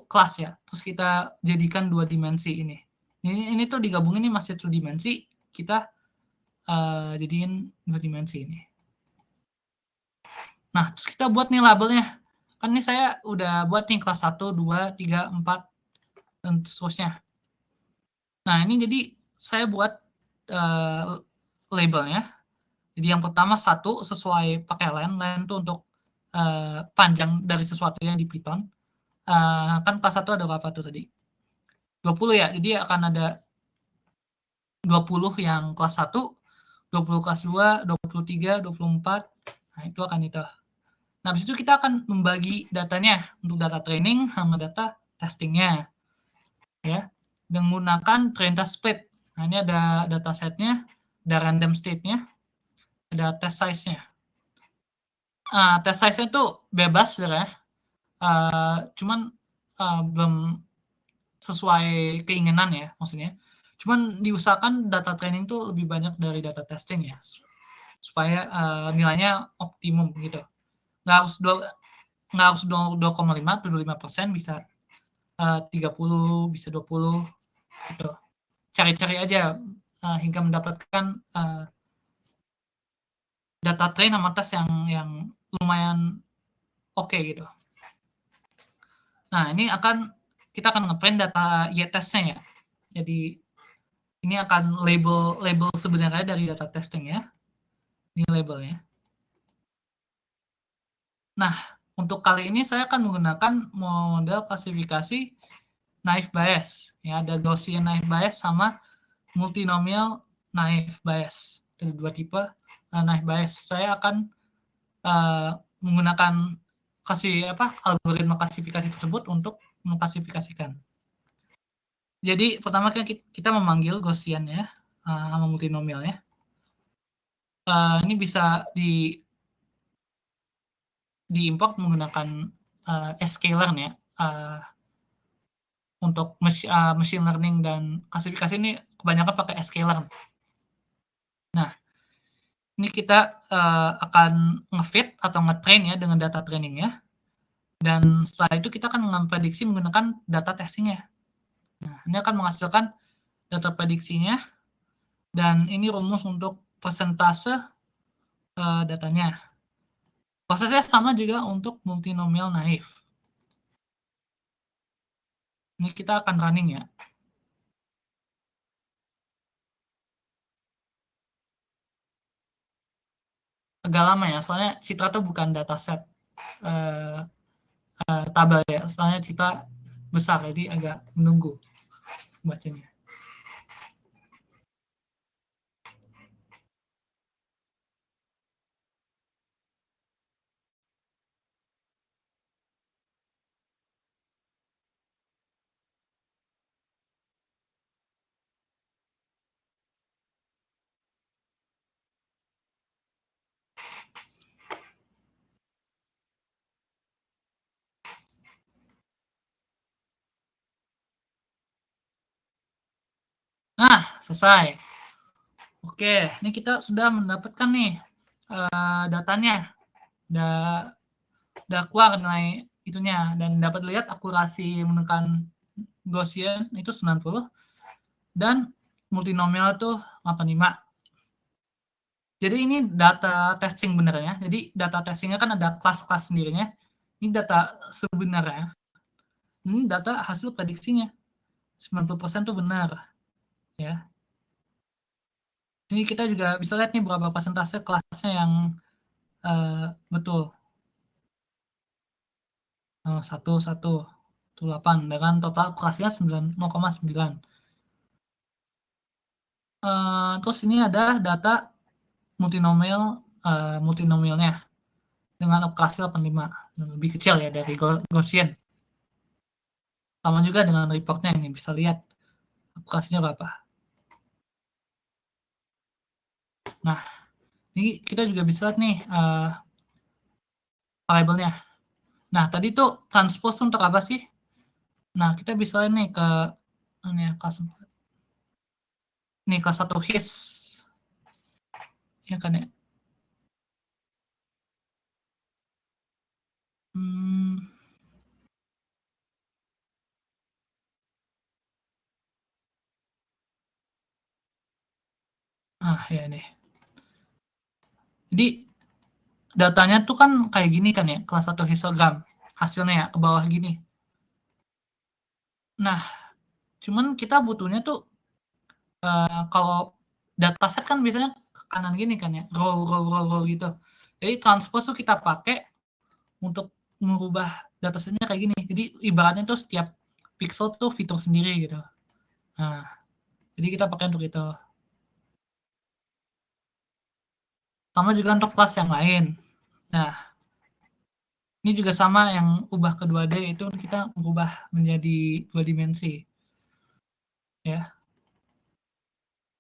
kelas ya. Terus kita jadikan 2 dimensi ini. Ini tuh digabungin ini masih 2 dimensi, kita jadiin 2 dimensi ini. Nah, terus kita buat nih labelnya. Kan ini saya udah buat nih kelas 1, 2, 3, 4, dan seterusnya. Nah, ini jadi saya buat labelnya. Jadi yang pertama 1 sesuai pakai len itu untuk panjang dari sesuatu yang di Python. Kan kelas 1 ada berapa tuh tadi? 20 ya, jadi akan ada 20 yang kelas 1, 20 kelas 2, 23, 24, nah itu akan itu. Nah, habis itu kita akan membagi datanya untuk data training sama data testingnya. Ya, menggunakan train test split. Nah, ini ada data setnya, ada random state-nya, ada test size-nya. Test size-nya tuh bebas ya, cuman belum sesuai keinginan ya maksudnya. Cuman diusahakan data training tuh lebih banyak dari data testing ya, supaya nilainya optimum gitu. Nggak harus 2,5 atau 25%, bisa 30, bisa 20 gitu. Cari-cari aja hingga mendapatkan data train sama tes yang lumayan oke gitu. Nah, ini kita akan ngeprint data y-testnya ya. Jadi ini akan label sebenarnya dari data testing ya. Ini labelnya. Nah, untuk kali ini saya akan menggunakan model klasifikasi naive Bayes. Ya, ada Gaussian naive Bayes sama multinomial naive Bayes. Ada 2 tipe naive Bayes. Saya akan menggunakan algoritma klasifikasi tersebut untuk mengklasifikasikan. Jadi pertama kan kita memanggil Gaussian ya, sama multinomial ya. Ini bisa diimport menggunakan scalar ya. untuk machine learning dan klasifikasi ini kebanyakan pakai sklearn. Nah, ini kita akan nge-feed atau nge-train ya dengan data trainingnya, dan setelah itu kita akan memprediksi menggunakan data testingnya. Nah, ini akan menghasilkan data prediksinya, dan ini rumus untuk persentase datanya. Prosesnya sama juga untuk multinomial naif. Ini kita akan running ya. Agak lama ya, soalnya Citra tuh bukan dataset tabel ya, soalnya Citra besar, jadi agak menunggu bacanya. Nah, selesai. Oke, ini kita sudah mendapatkan nih datanya. Udah keluar nilai itunya, dan dapat lihat akurasi menggunakan Gaussian itu 90 dan multinomial tuh 85. Jadi ini data testing benernya. Jadi data testingnya kan ada kelas-kelas sendirinya. Ini data sebenarnya. Ini data hasil prediksinya. 90% tuh benar. Ya. Ini kita juga bisa lihat nih berapa persentase kelasnya yang betul. 1,118 dengan total kelasnya 0,9. Terus ini ada data multinomialnya dengan operasi 85, lebih kecil ya dari Gaussian. Sama juga dengan reportnya, ini bisa lihat operasinya berapa. Nah, ini kita juga bisa lihat nih variabelnya. Nah, tadi tuh transpose untuk apa sih? Nah, kita bisa lihat nih ke ini ya, kelas 4. Nih kelas 1 his. Ya kan ya? Ya nih. Jadi datanya tuh kan kayak gini kan ya, kelas 1 histogram. Hasilnya ya ke bawah gini. Nah, cuman kita butuhnya tuh kalau dataset kan biasanya ke kanan gini kan ya, row gitu. Jadi transpose tuh kita pakai untuk mengubah datasetnya kayak gini. Jadi ibaratnya tuh setiap pixel tuh fitur sendiri gitu. Nah, jadi kita pakai untuk itu. Sama juga untuk kelas yang lain. Nah, ini juga sama, yang ubah ke 2D itu kita mengubah menjadi 2 dimensi. Ya.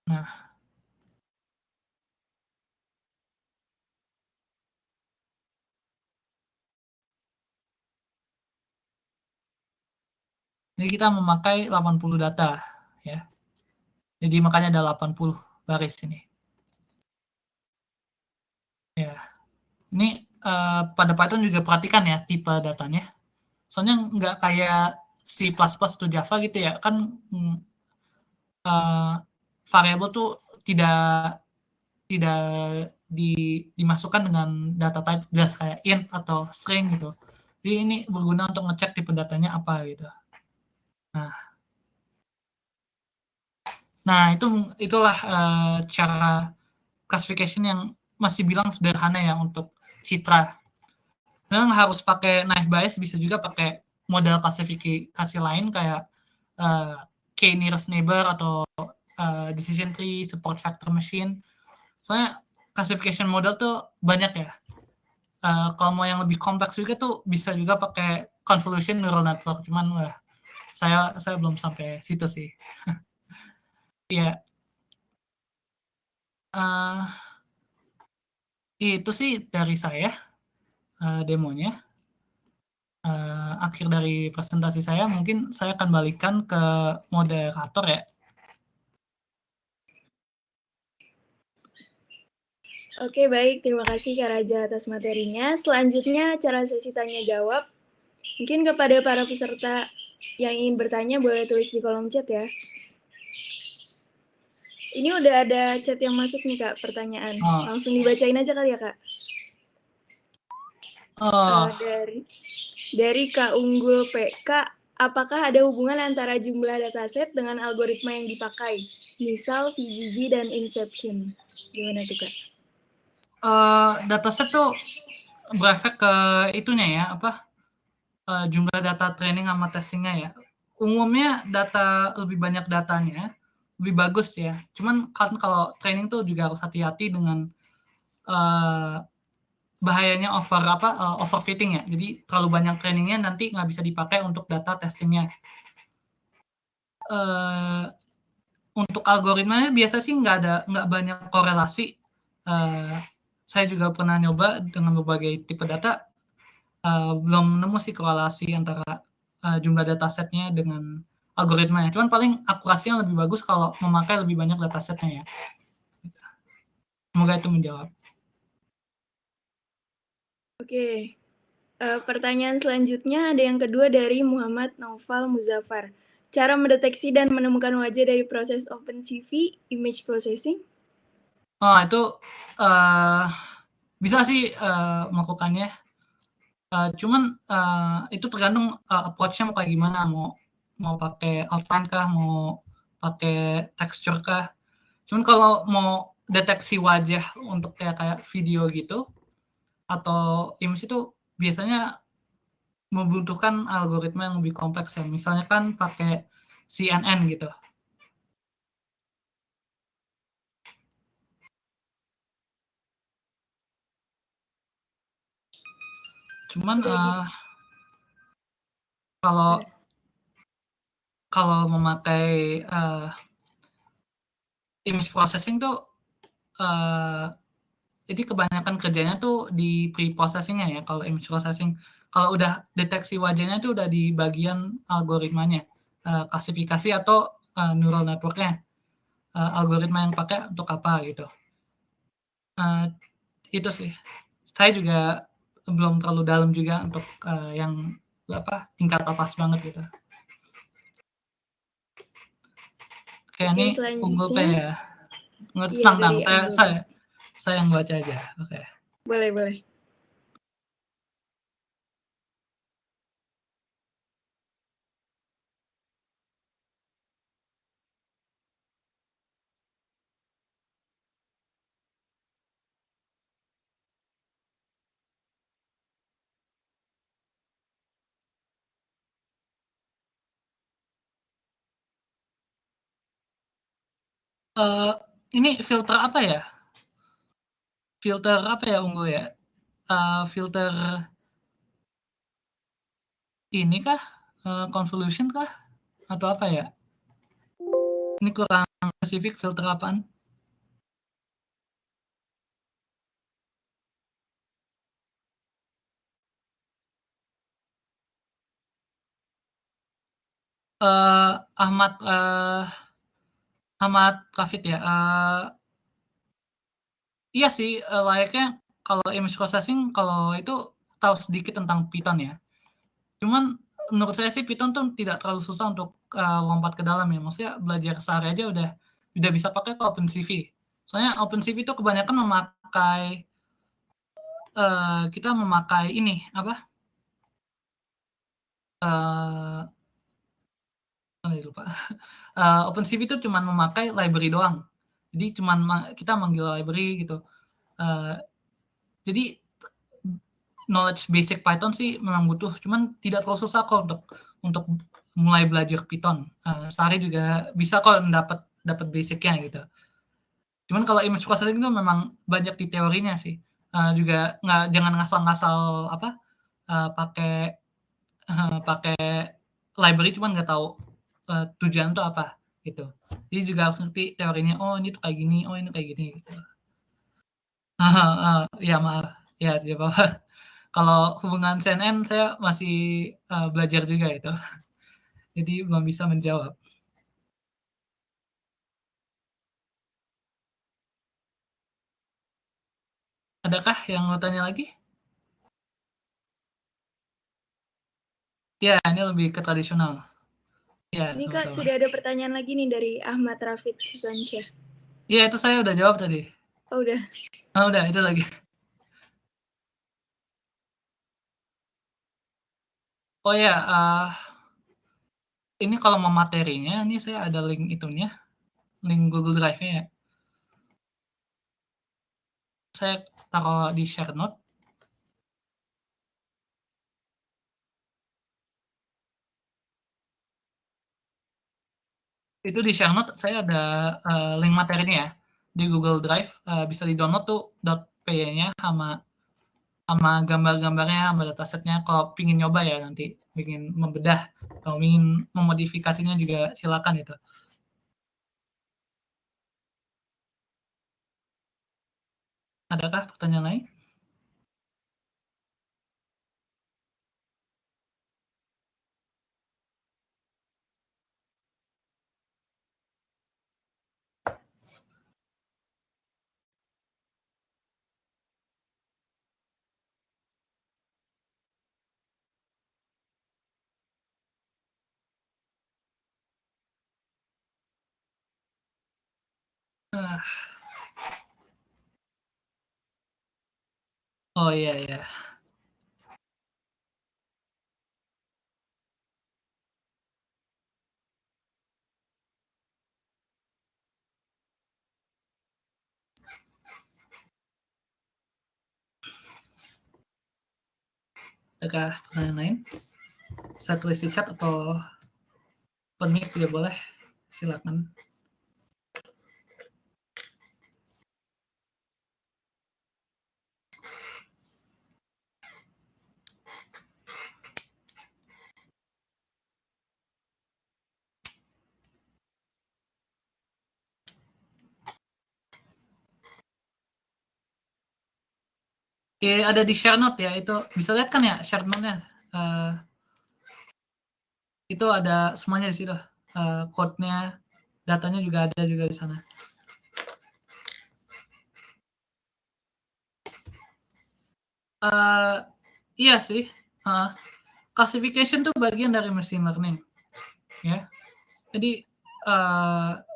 Nah, jadi kita memakai 80 data ya. Jadi makanya ada 80 baris ini. Ya. Ini pada Python juga perhatikan ya tipe datanya. Soalnya nggak kayak C++ atau Java gitu ya. Kan variabel tuh tidak dimasukkan dengan data type jelas kayak int atau string gitu. Jadi ini berguna untuk ngecek tipe datanya apa gitu. Nah itulah cara classification yang masih bilang sederhana ya untuk Citra. Memang harus pakai naive Bayes, bisa juga pakai model klasifikasi lain kayak K nearest neighbor atau decision tree, support vector machine. Soalnya classification model tuh banyak ya. Kalau mau yang lebih kompleks juga tuh bisa juga pakai convolution neural network. Cuman saya belum sampai situ sih. Iya. Itu sih dari saya demonya. akhir dari presentasi saya. Mungkin saya akan balikan ke moderator ya. Oke, baik. Terima kasih Kak Raja atas materinya. Selanjutnya acara sesi tanya jawab. Mungkin kepada para peserta yang ingin bertanya boleh tulis di kolom chat ya. Ini udah ada chat yang masuk nih Kak, pertanyaan. Langsung dibacain aja kali ya Kak. Dari Kak Unggul PK, apakah ada hubungan antara jumlah dataset dengan algoritma yang dipakai? Misal VGG dan Inception. Gimana tuh Kak? Dataset tuh berefek ke itunya ya, jumlah data training sama testingnya ya. Umumnya lebih banyak datanya, lebih bagus ya. Cuman kan kalau training tuh juga harus hati-hati dengan bahayanya overfitting ya. Jadi terlalu banyak trainingnya nanti nggak bisa dipakai untuk data testingnya. Untuk algoritmanya biasa sih nggak banyak korelasi. Saya juga pernah nyoba dengan berbagai tipe data, belum nemu sih korelasi antara jumlah datasetnya dengan algoritmanya. Cuman paling akurasinya lebih bagus kalau memakai lebih banyak datasetnya ya. Semoga itu menjawab. Oke. Pertanyaan selanjutnya ada yang kedua dari Muhammad Naufal Muzaffar. Cara mendeteksi dan menemukan wajah dari proses OpenCV image processing? Itu bisa sih melakukannya. Cuman itu tergantung approach-nya mau kayak gimana, mau pakai outline kah, mau pakai texture kah. Cuman kalau mau deteksi wajah untuk kayak video gitu atau image itu biasanya membutuhkan algoritma yang lebih kompleks ya. Misalnya kan pakai CNN gitu. Cuman kalau memakai image processing tuh jadi kebanyakan kerjanya tuh di pre-processing-nya ya kalau image processing. Kalau udah deteksi wajahnya tuh udah di bagian algoritmanya, klasifikasi atau neural network-nya, algoritma yang pakai untuk apa gitu. Itu sih. Saya juga belum terlalu dalam juga untuk yang tingkat atas banget gitu. Oke, ini Unggul P ya. Tentang saya yang baca aja. Oke. Boleh. Ini filter apa ya? Filter apa ya Unggul ya? Filter ini kah? Convolution kah? Atau apa ya? Ini kurang spesifik filter apaan? Ahmad Rafid ya. Iya sih, layaknya kalau image processing kalau itu tahu sedikit tentang Python ya. Cuman menurut saya sih Python tuh tidak terlalu susah untuk lompat ke dalam ya. Maksudnya belajar sehari aja udah bisa pakai ke OpenCV. Soalnya OpenCV itu kebanyakan memakai kita memakai ini apa? Lupa. OpenCV itu cuma memakai library doang. Jadi cuma kita manggil library gitu. Jadi knowledge basic Python sih memang butuh, cuman tidak terlalu susah kok untuk mulai belajar Python. Sehari juga bisa kok dapat basicnya gitu. Cuman kalau image processing itu memang banyak di teorinya sih. Juga jangan ngasal-ngasal pakai library cuman nggak tahu tujuan itu apa gitu. Jadi juga harus ngerti teorinya. Oh ini tuh kayak gini, oh ini kayak gini gitu. Ya maaf, ya tidak apa-apa. Kalau hubungan CNN saya masih belajar juga itu, jadi belum bisa menjawab. Adakah yang mau tanya lagi? Ya, ini lebih ke tradisional. Ya, Ini Kak, sama-sama. sudah ada pertanyaan lagi nih dari Ahmad Rafiq Susansyah. Iya, itu saya udah jawab tadi. Oh, udah. Oh, udah, itu lagi. Oh ya, ini kalau mau materinya, ini saya ada link itunya, link Google Drive-nya ya. Saya taruh di share note. Itu di share note saya ada link materinya ya di Google Drive, bisa di-download tuh .py-nya sama gambar-gambarnya, sama datasetnya. Kalau pingin nyoba ya nanti, pingin membedah, kalau ingin memodifikasinya juga silakan itu. Adakah pertanyaan lain? Ah, oh iya iya. Adakah pertanyaan lain? Saya tulis di chat atau open mic juga boleh, silakan. Ada di share note ya, itu bisa lihat kan ya share note-nya. Itu ada semuanya di situ. Code-nya, datanya juga ada juga di sana. Iya sih. Classification tuh bagian dari machine learning, ya. Jadi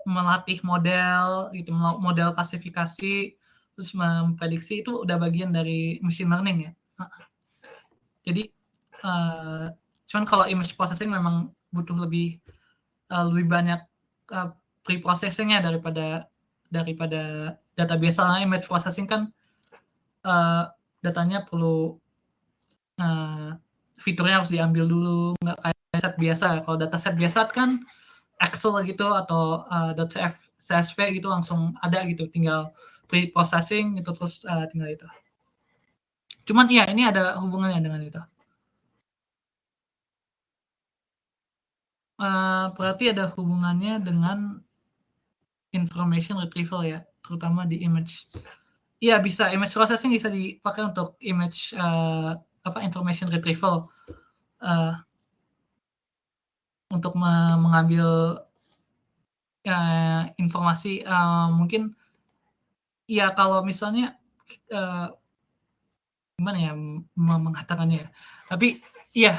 melatih model, gitu, model klasifikasi, terus memprediksi itu udah bagian dari machine learning ya. Jadi cuman kalau image processing memang butuh lebih banyak pre-processing-nya daripada data biasa. Image processing kan datanya perlu fiturnya harus diambil dulu, nggak kayak set biasa. Kalau dataset biasa kan Excel gitu atau .csv gitu langsung ada gitu, tinggal pre-processing itu terus tinggal itu. Cuman iya ini ada hubungannya dengan itu. Berarti ada hubungannya dengan information retrieval ya, terutama di image. Iya bisa, image processing bisa dipakai untuk image information retrieval, untuk mengambil informasi, mungkin ya kalau misalnya gimana ya mengatakannya ya. Tapi iya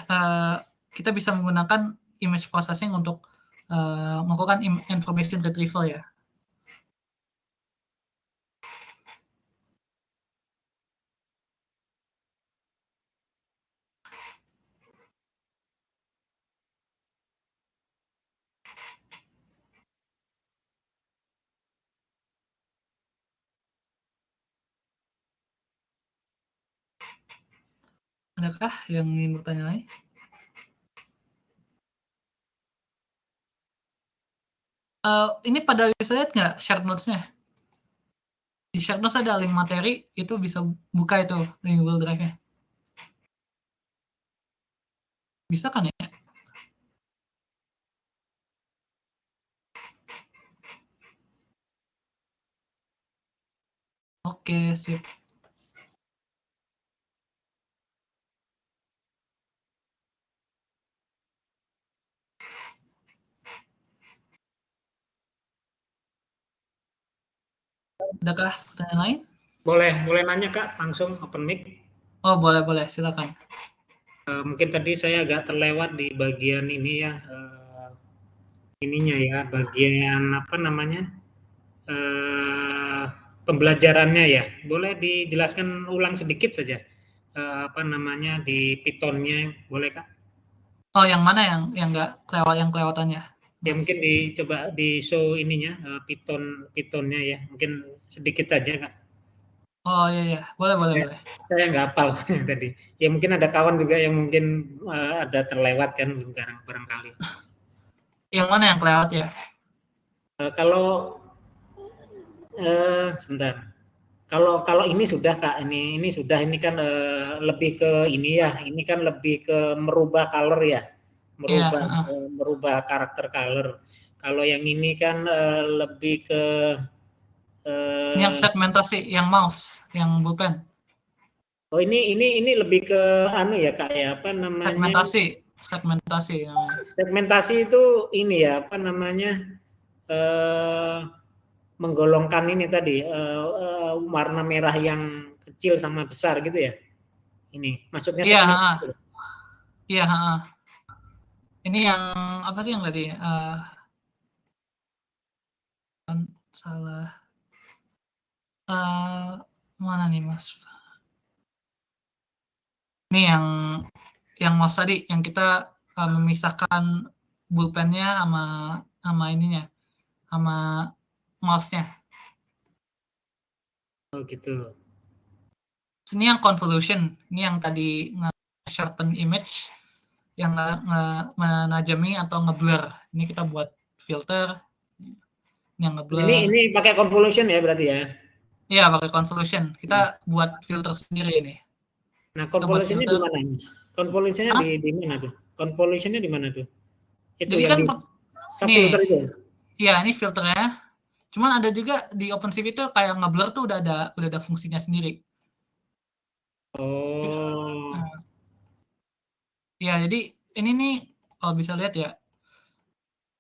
kita bisa menggunakan image processing untuk melakukan information retrieval ya. Adakah yang ingin bertanya lagi? Ini pada bisa lihat nggak share notes-nya? Di share notes ada link materi, itu bisa buka itu link Google Drive-nya. Bisa kan ya? Oke, sip. Adakah pertanyaan lain? Boleh nanya Kak, langsung open mic. Oh, boleh, silakan. Mungkin tadi saya agak terlewat di bagian ini ya, ininya ya, bagian apa namanya, pembelajarannya ya. Boleh dijelaskan ulang sedikit saja, apa namanya, di Python-nya, boleh Kak? Oh, yang mana yang nggak yang kelewatannya? Ya Mas. mungkin coba di show ininya, Python-nya ya, mungkin sedikit saja Kak. Oh iya, boleh. Saya nggak hafal saya tadi. Ya mungkin ada kawan juga yang mungkin ada terlewat kan barangkali. Yang mana yang kelewat ya? Kalau sebentar. Kalau ini sudah Kak, ini sudah, ini kan lebih ke ini ya, ini kan lebih ke merubah color ya, merubah karakter color. Kalau yang ini kan lebih ke yang segmentasi, yang mouse, yang bullpen. Oh ini lebih ke anu ya Kak ya, apa namanya? Segmentasi. Segmentasi itu ini ya, apa namanya? Menggolongkan ini tadi warna merah yang kecil sama besar gitu ya. Ini maksudnya segmentasi. Iya, ini yang apa sih yang tadi? Salah. Mana nih Mas? Ini yang Mas tadi, yang kita memisahkan bullpennya sama ininya, sama mouse-nya. Oh gitu. Ini yang convolution, ini yang tadi nge-sharpen image, yang menajami atau nge-blur. Ini kita buat filter, yang nge-blur. Ini pakai convolution ya berarti ya? Iya, pakai convolution. Kita buat filter sendiri ini. Nah, convolutionnya di mana Mas? Convolutionnya di mana tuh? Convolutionnya di mana tuh? Itu jadi yang kan filter itu. Iya, ini filternya. Cuman ada juga di OpenCV itu kayak nge-blur tuh udah ada fungsinya sendiri. Oh. Ya, jadi ini nih kalau bisa lihat ya.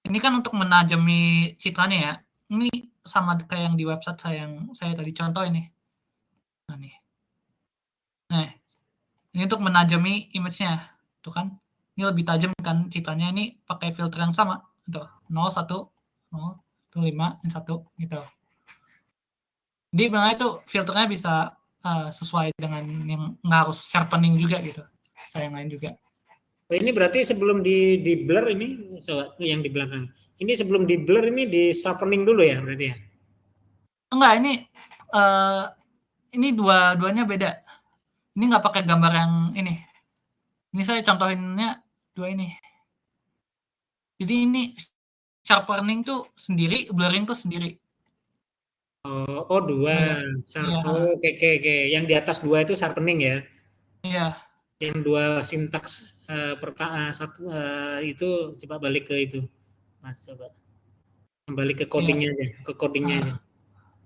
Ini kan untuk menajami citranya ya. Ini sama kayak yang di website yang saya tadi contoh ini. Nah, ini untuk menajami image-nya. Tuh kan. Ini lebih tajam kan citranya, ini pakai filter yang sama. Tuh, 0, 1, 0, 5, 1 gitu. Jadi benar itu filternya bisa sesuai dengan yang nggak harus sharpening juga gitu. Saya yang lain juga. Ini berarti sebelum di blur ini yang di belakang. Ini sebelum di blur ini di sharpening dulu ya berarti ya? Enggak, ini dua-duanya beda. Ini nggak pakai gambar yang ini. Ini saya contohinnya dua ini. Jadi ini sharpening tuh sendiri, blurring tuh sendiri. Oh dua. Iya. Oke. Yang di atas dua itu sharpening ya? Iya. Yang dua sintaks satu itu coba balik ke itu, Mas coba. Kembali ke codingnya aja, ke codingnya aja.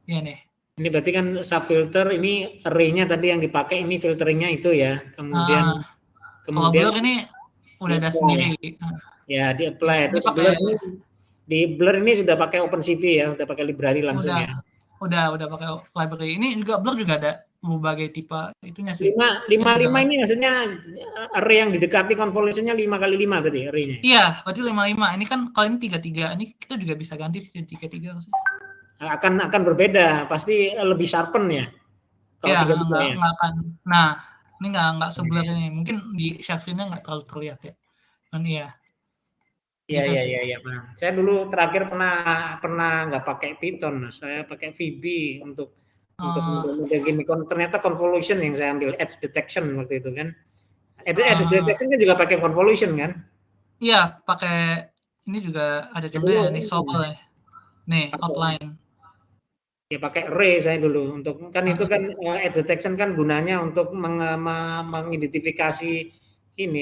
Iya nih. Ini berarti kan subfilter, ini array-nya tadi yang dipakai, ini filteringnya itu ya. Kemudian kalau blur ini udah ada sendiri. Ya, di apply. Terus di blur ini sudah pakai OpenCV ya, udah pakai library langsung ya. Udah pakai library. Ini juga blur juga ada berbagai tipe itunya sih. 5 ini maksudnya array yang didekati convolutionnya 5x5 berarti array-nya. Iya, berarti 5x5. Ini kan kalau ini 3x3. Ini kita juga bisa ganti sih 3x3 maksudnya. Akan berbeda, pasti lebih sharpen ya. Iya, nggak akan. Nah, ini nggak seblur ini. Mungkin di sharpennya nggak terlalu terlihat ya. Kan iya. Iya. Saya dulu terakhir pernah nggak pakai Python, saya pakai VB untuk gimmick. Ternyata convolution yang saya ambil, edge detection waktu itu kan. Edge detection kan juga pakai convolution kan? Iya, pakai ini juga ada contohnya nih, Sobel ya. Nih, outline. Ya pakai array saya dulu untuk kan itu kan edge detection kan gunanya untuk mengidentifikasi ini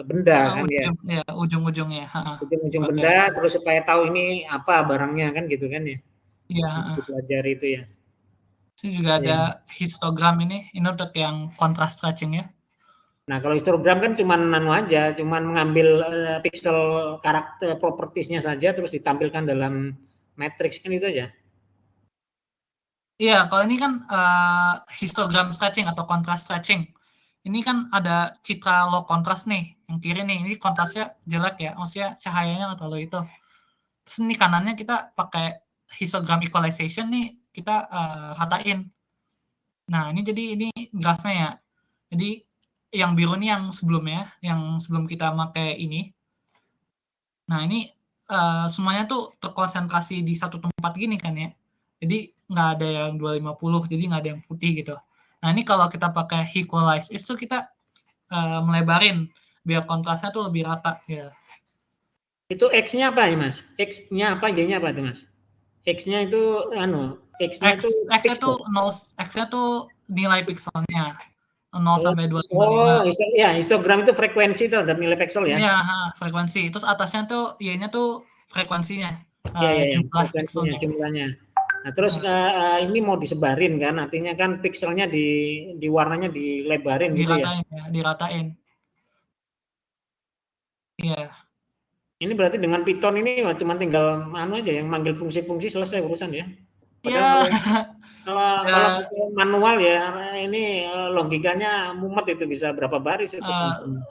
benda kan ya. Ya, ujung-ujungnya. Ujung-ujung benda terus supaya tahu ini apa barangnya kan gitu kan ya. Iya. Pelajari itu ya. Ini juga ada histogram ini untuk yang contrast stretching ya. Nah kalau histogram kan cuma aja, cuma mengambil pixel karakter propertiesnya saja terus ditampilkan dalam matrix kan itu aja. Iya, kalau ini kan histogram stretching atau contrast stretching. Ini kan ada citra low contrast nih, yang kiri nih, ini kontrasnya jelek ya, maksudnya cahayanya nggak terlalu itu. Terus ini kanannya kita pakai histogram equalization nih, kita ratain. Nah, ini grafnya ya. Jadi yang biru ini yang sebelumnya, yang sebelum kita pakai ini. Nah, ini semuanya tuh terkonsentrasi di satu tempat gini kan ya. Jadi nggak ada yang 250, jadi nggak ada yang putih gitu. Nah, ini kalau kita pakai equalize itu kita melebarin biar kontrasnya tuh lebih rata ya. Itu X-nya apa ya, Mas? X-nya apa, Y-nya apa tuh, Mas? X-nya itu X-nya itu X-nya tuh 0, X-nya tuh nilai pixelnya. 0 sampai 255. Oh, ya, histogram itu frekuensi terhadap nilai pixel ya. Iya, frekuensi. Terus atasnya tuh Y-nya tuh frekuensinya. Iya, Jumlah pixelnya. jumlahnya. Nah, terus ini mau disebarin kan, artinya kan pixelnya di warnanya dilebarin gitu ya. Diratain. Iya. Ini berarti dengan Python ini cuma tinggal aja yang manggil fungsi-fungsi selesai urusan ya. Padahal kalau manual ya ini logikanya mumet itu bisa berapa baris itu.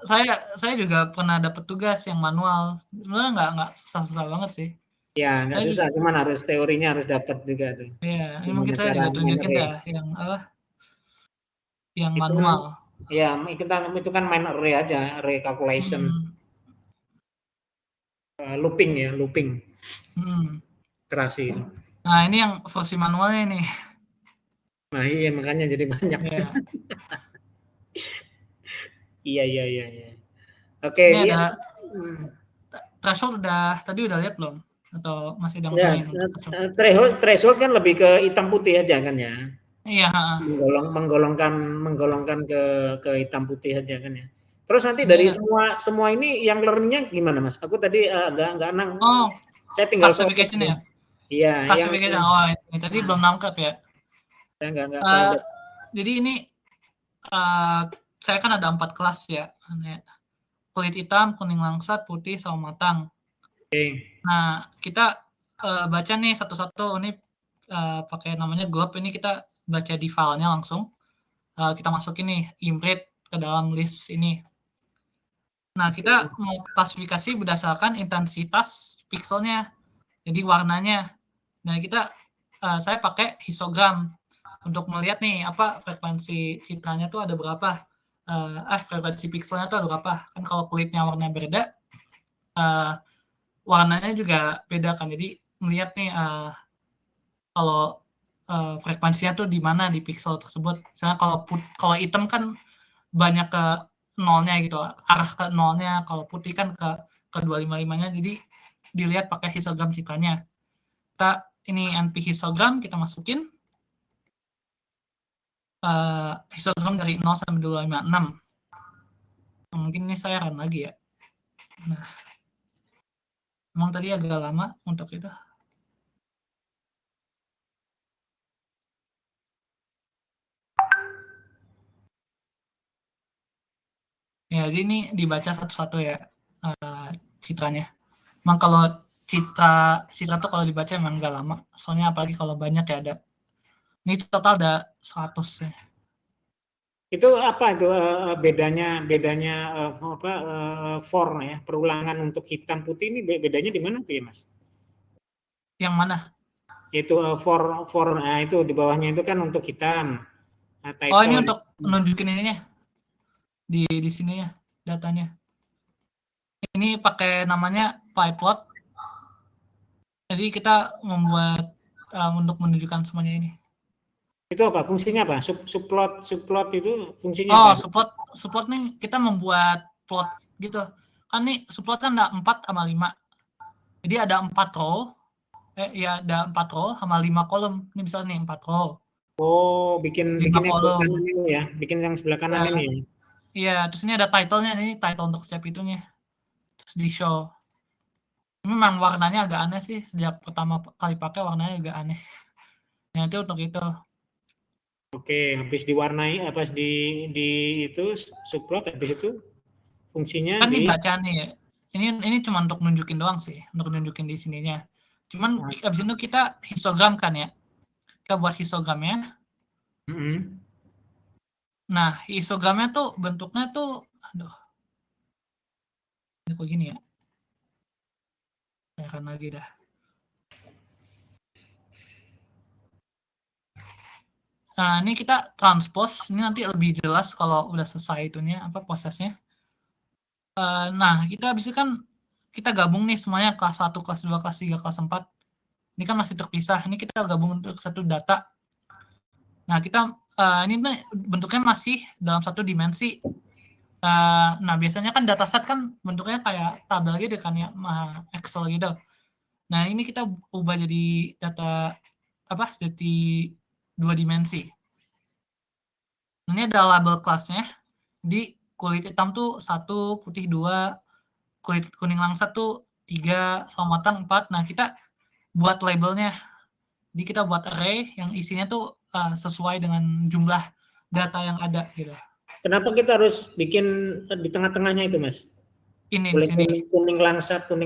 Saya juga pernah dapat tugas yang manual. Sebenarnya nggak susah-susah banget sih. Ya, nggak susah, cuman harus teorinya harus dapat juga tuh. Iya, ini mungkin saya juga tunjukin dah yang apa? Yang itu manual. Ya, itu kan main array aja, array calculation. Looping. Iterasi. Nah, ini yang versi manualnya nih. Nah, iya makanya jadi banyak. Iya. Oke. Ini ada threshold tadi udah lihat belum? Atau masih ada yang lain? Threshold kan lebih ke hitam putih aja kan ya. Iya. Menggolongkan ke hitam putih aja kan ya. Terus nanti dari semua ini yang learning-nya gimana, Mas? Aku tadi nggak nang. Oh, saya tinggal classification ya. Iya. Classification. Ini tadi belum nangkep ya. Enggak. Jadi ini saya kan ada 4 kelas ya. Kulit hitam, kuning langsat, putih, sama matang. Oke. Nah, kita baca nih satu-satu. Ini pakai namanya glob. Ini kita baca di filenya langsung. Kita masukin nih imprint ke dalam list ini. Nah, kita mau klasifikasi berdasarkan intensitas pixelnya. Jadi warnanya. Nah, saya pakai histogram untuk melihat nih apa frekuensi citranya tuh ada berapa. Frekuensi pixelnya tuh ada berapa. Kan kalau kulitnya warna beda, warnanya juga beda kan. Jadi melihat nih kalau frekuensinya tuh di mana di pixel tersebut. Misalnya kalau hitam kan banyak ke nolnya gitu, arah ke nolnya. Kalau putih kan ke 255-nya. Jadi dilihat pakai histogram citranya. Ini NP histogram kita masukin. Histogram dari 0 sampai 256. Mungkin ini saya run lagi ya. Nah, emang tadi agak lama untuk itu. Ya, jadi ini dibaca satu-satu ya citranya. Emang kalau citra tuh kalau dibaca emang nggak lama. Soalnya apalagi kalau banyak ya ada. Ini total ada 100 ya. Itu apa itu bedanya for ya, perulangan untuk hitam putih ini bedanya di mana tuh ya, Mas? Yang mana? Itu for itu di bawahnya itu kan untuk hitam. Ini untuk nunjukin ininya. Di sini ya datanya. Ini pakai namanya pyplot. Jadi kita membuat untuk menunjukkan semuanya ini. Itu apa fungsinya apa? Subplot itu fungsinya apa? Subplot nih kita membuat plot gitu. Kan nih subplot kan ada 4 sama 5. Jadi ada 4 row. Ada 4 row sama 5 kolom. Ini misalnya nih 4 row. Oh, bikin yang sebelah kanan ini ya. Bikin yang sebelah kanan ini ya. Iya, terus ini ada title-nya. Ini title untuk setiap itunya. Terus di show. Memang warnanya agak aneh sih. Sejak pertama kali pakai warnanya agak aneh. Nah, itu untuk itu. Oke, habis diwarnai, habis di itu subplot, habis itu fungsinya kan dibaca nih. Ini cuma untuk nunjukin doang sih, untuk nunjukin di sininya. Cuman habis itu kita histogram kan ya. kita buat histogramnya. Mm-mm. Nah, histogramnya tuh bentuknya tuh, aduh, ini kok gini ya? Akan lagi dah. Nah, ini kita transpose. Ini nanti lebih jelas kalau udah selesai itunya, apa prosesnya. Nah, kita bisa kan kita gabung nih semuanya kelas 1, kelas 2, kelas 3, kelas 4. Ini kan masih terpisah. Ini kita gabung untuk satu data. Nah, kita ini bentuknya masih dalam satu dimensi. Nah, biasanya kan dataset kan bentuknya kayak tabel gitu kan ya, Excel gitu. Nah, ini kita ubah jadi data apa? Jadi 2 dimensi. Ini ada label kelasnya. Di kulit hitam tuh 1, putih 2, kulit kuning langsat tuh 3, sawo matang 4. Nah, kita buat labelnya. Jadi kita buat array yang isinya tuh sesuai dengan jumlah data yang ada gitu. Kenapa kita harus bikin di tengah-tengahnya itu, Mas? Ini di sini. Kuning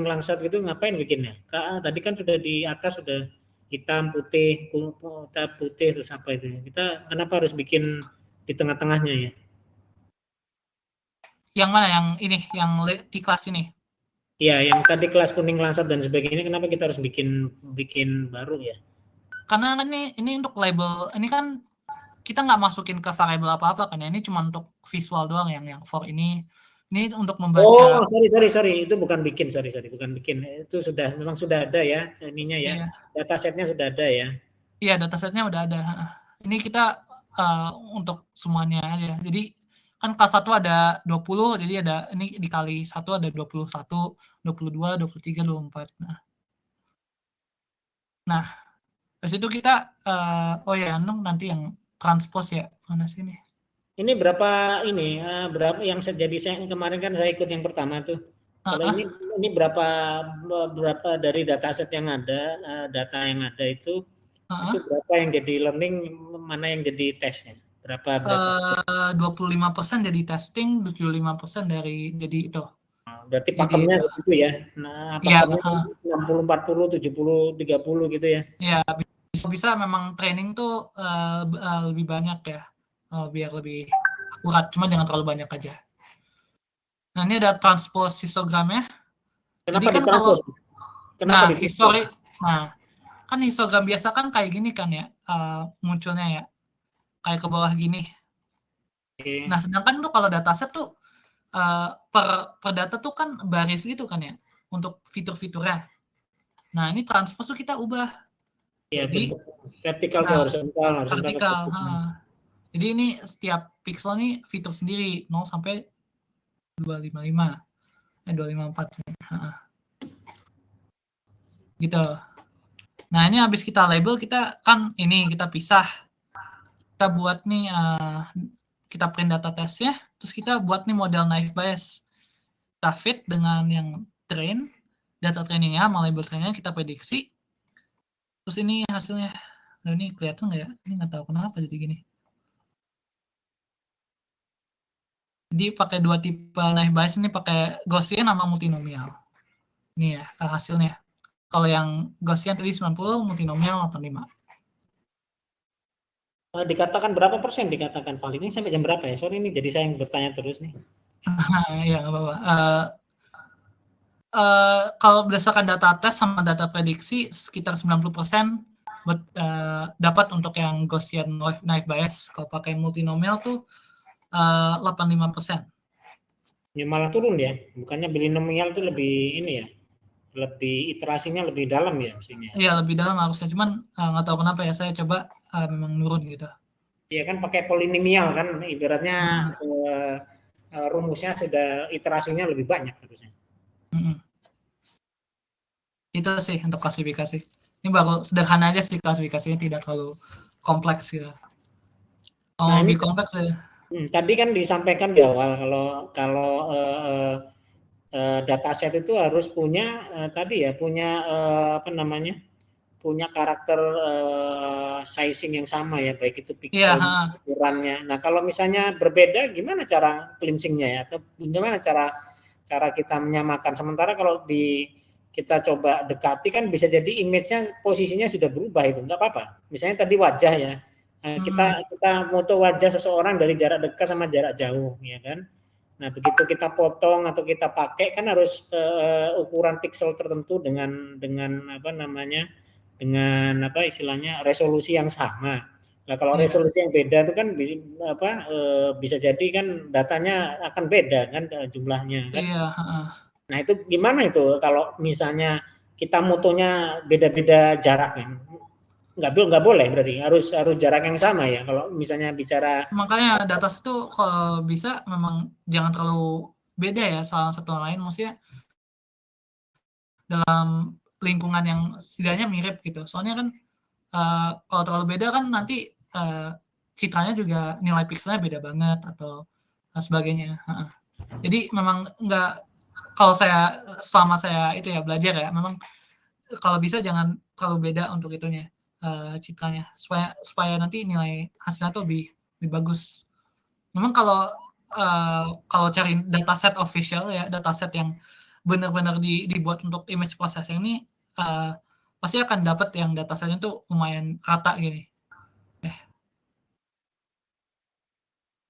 langsat gitu ngapain bikinnya? Tadi kan sudah di atas sudah hitam, putih terus apa itu? Kita kenapa harus bikin di tengah-tengahnya ya? Yang mana? Yang ini, yang di kelas ini? Iya, yang tadi kelas kuning langsat dan sebagainya, kenapa kita harus bikin baru ya? Karena ini untuk label, ini kan kita nggak masukin ke variabel apa-apa kan ya, ini cuma untuk visual doang yang for ini untuk membaca. Oh, sorry, itu bukan bikin, bukan bikin. Itu memang sudah ada ya, ininya ya. Iya. Datasetnya sudah ada ya. Iya, datasetnya udah ada. Ini kita untuk semuanya aja. Jadi kan kelas 1 ada 20, jadi ada ini dikali 1 ada 21, 22, 23, 24. Nah, dari situ kita nanti yang transpose ya, mana sini? Ini berapa yang saya kemarin kan saya ikut yang pertama tuh. Kalau ini berapa dari dataset yang ada, data yang ada itu berapa yang jadi learning, mana yang jadi tesnya? Berapa? 25% jadi testing, 75% dari jadi itu. Berarti pakemnya segitu ya. Nah, pakemnya 60 40 70 30 gitu ya. Ya, bisa memang training tuh lebih banyak ya. Biar lebih akurat, cuma jangan terlalu banyak aja. Nah, ini ada transpose histogramnya. Kenapa jadi kan kalau history, kan histogram biasa kan kayak gini kan ya, munculnya ya, kayak ke bawah gini. Nah, sedangkan tuh kalau dataset tuh per data tuh kan baris gitu kan ya, untuk fitur-fiturnya. Nah, ini transpose tuh kita ubah. Ya, jadi vertikal ke horizontal. Vertikal. Jadi ini setiap pixel nih fitur sendiri 0 sampai 254 nih. Gitu. Nah, ini habis kita label, kita kan ini kita pisah. Kita buat nih kita print data testnya, terus kita buat nih model naive Bayes. Kita fit dengan yang train, data trainingnya, sama label trainingnya kita prediksi. Terus ini hasilnya. Nah, ini kelihatan nggak ya? Ini nggak tahu kenapa jadi gini. Jadi pakai 2 tipe naive Bayes ini, pakai Gaussian sama multinomial. Ini ya hasilnya. Kalau yang Gaussian tadi 90, multinomial 85. Dikatakan berapa persen dikatakan valid? Ini sampai jam berapa ya? Sorry, ini jadi saya yang bertanya terus nih. Ya, nggak apa-apa. Kalau berdasarkan data tes sama data prediksi, sekitar 90% dapat untuk yang Gaussian naive Bayes. Kalau pakai multinomial tuh 85%. Ya malah turun ya, bukannya binomial itu lebih ini ya, lebih iterasinya lebih dalam ya mestinya. Iya, lebih dalam harusnya, cuman nggak tahu kenapa ya, saya coba memang nurun gitu. Iya kan pakai polinomial kan, ibaratnya rumusnya sudah iterasinya lebih banyak harusnya. Itu sih untuk klasifikasi. Ini baru sederhana aja sih klasifikasinya, tidak terlalu kompleks gitu. Kalau lebih kompleks ya. Tadi kan disampaikan di awal kalau dataset itu harus punya punya karakter sizing yang sama ya, baik itu pixel ukurannya. Nah, kalau misalnya berbeda, gimana cara cleansingnya ya, atau gimana cara kita menyamakan? Sementara kalau di kita coba dekati kan bisa jadi image-nya posisinya sudah berubah itu, nggak apa-apa. Misalnya tadi wajah ya, kita foto wajah seseorang dari jarak dekat sama jarak jauh, ya kan. Nah begitu kita potong atau kita pakai kan harus ukuran pixel tertentu dengan apa namanya, dengan apa istilahnya resolusi yang sama. Nah kalau resolusi yang beda itu kan bisa jadi kan datanya akan beda kan jumlahnya kan. Nah itu gimana itu kalau misalnya kita motonya beda-beda jarak kan? Nggak boleh berarti harus jarak yang sama ya kalau misalnya bicara. Makanya dataset itu kalau bisa memang jangan terlalu beda ya salah satu lain, maksudnya dalam lingkungan yang setidaknya mirip gitu. Soalnya kan kalau terlalu beda kan nanti citranya juga nilai pixelnya beda banget atau sebagainya. Jadi memang nggak, kalau selama saya itu ya belajar ya, memang kalau bisa jangan terlalu beda untuk itunya citranya supaya nanti nilai hasilnya tuh lebih bagus. Memang kalau cari dataset official ya, dataset yang benar-benar dibuat untuk image processing ini pasti akan dapat yang datasetnya tuh lumayan rata gini.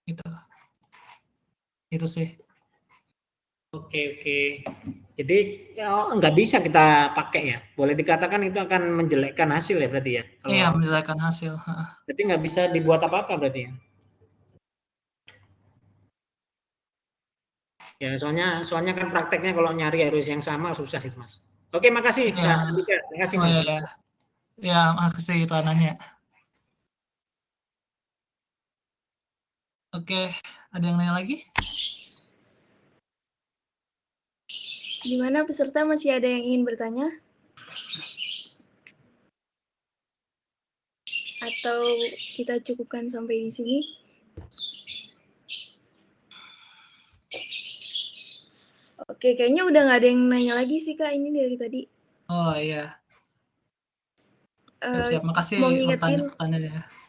Gitu. Itu sih. Oke. Jadi nggak bisa kita pakai ya. Boleh dikatakan itu akan menjelekkan hasil ya berarti ya. Iya, menjelekkan hasil. Berarti nggak bisa dibuat apa-apa berarti ya. Ya soalnya kan prakteknya kalau nyari harus yang sama susah itu Mas. Oke, makasih Kak Andika. Makasih Mas. Ya, makasih tananya. Oke, ada yang nanya lagi? Gimana peserta, masih ada yang ingin bertanya? Atau kita cukupkan sampai di sini? Oke, kayaknya udah nggak ada yang nanya lagi sih Kak, ini dari tadi. Oh iya. Siap, makasih pertanyaannya.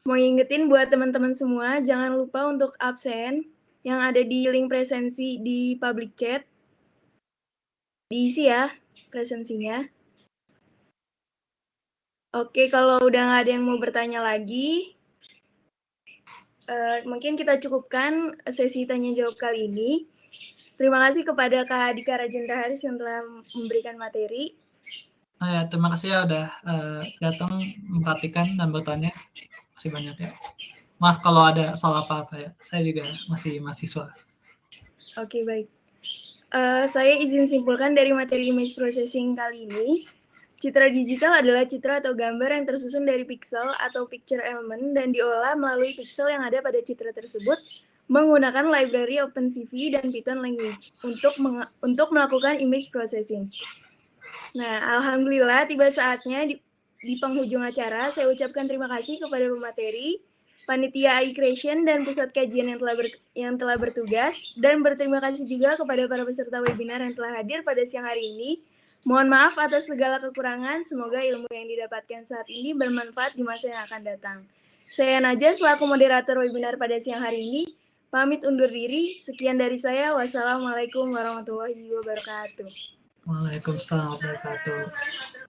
Mau ngingetin buat teman-teman semua, jangan lupa untuk absen yang ada di link presensi di public chat. Diisi ya presensinya. Oke, kalau udah nggak ada yang mau bertanya lagi, mungkin kita cukupkan sesi tanya-jawab kali ini. Terima kasih kepada Kak Dika Rajendra Haris yang telah memberikan materi. Ya, terima kasih ya udah datang memperhatikan dan bertanya. Masih banyak ya. Maaf kalau ada salah apa-apa ya. Saya juga masih mahasiswa. Oke, baik. Saya izin simpulkan dari materi image processing kali ini. Citra digital adalah citra atau gambar yang tersusun dari pixel atau picture element dan diolah melalui pixel yang ada pada citra tersebut menggunakan library OpenCV dan Python language untuk melakukan image processing. Nah, alhamdulillah tiba saatnya di penghujung acara saya ucapkan terima kasih kepada pemateri, panitia AI Creation dan pusat kajian yang telah bertugas, dan berterima kasih juga kepada para peserta webinar yang telah hadir pada siang hari ini. Mohon maaf atas segala kekurangan, semoga ilmu yang didapatkan saat ini bermanfaat di masa yang akan datang. Saya Najwa selaku moderator webinar pada siang hari ini, pamit undur diri. Sekian dari saya, wassalamualaikum warahmatullahi wabarakatuh. Waalaikumsalam warahmatullahi wabarakatuh.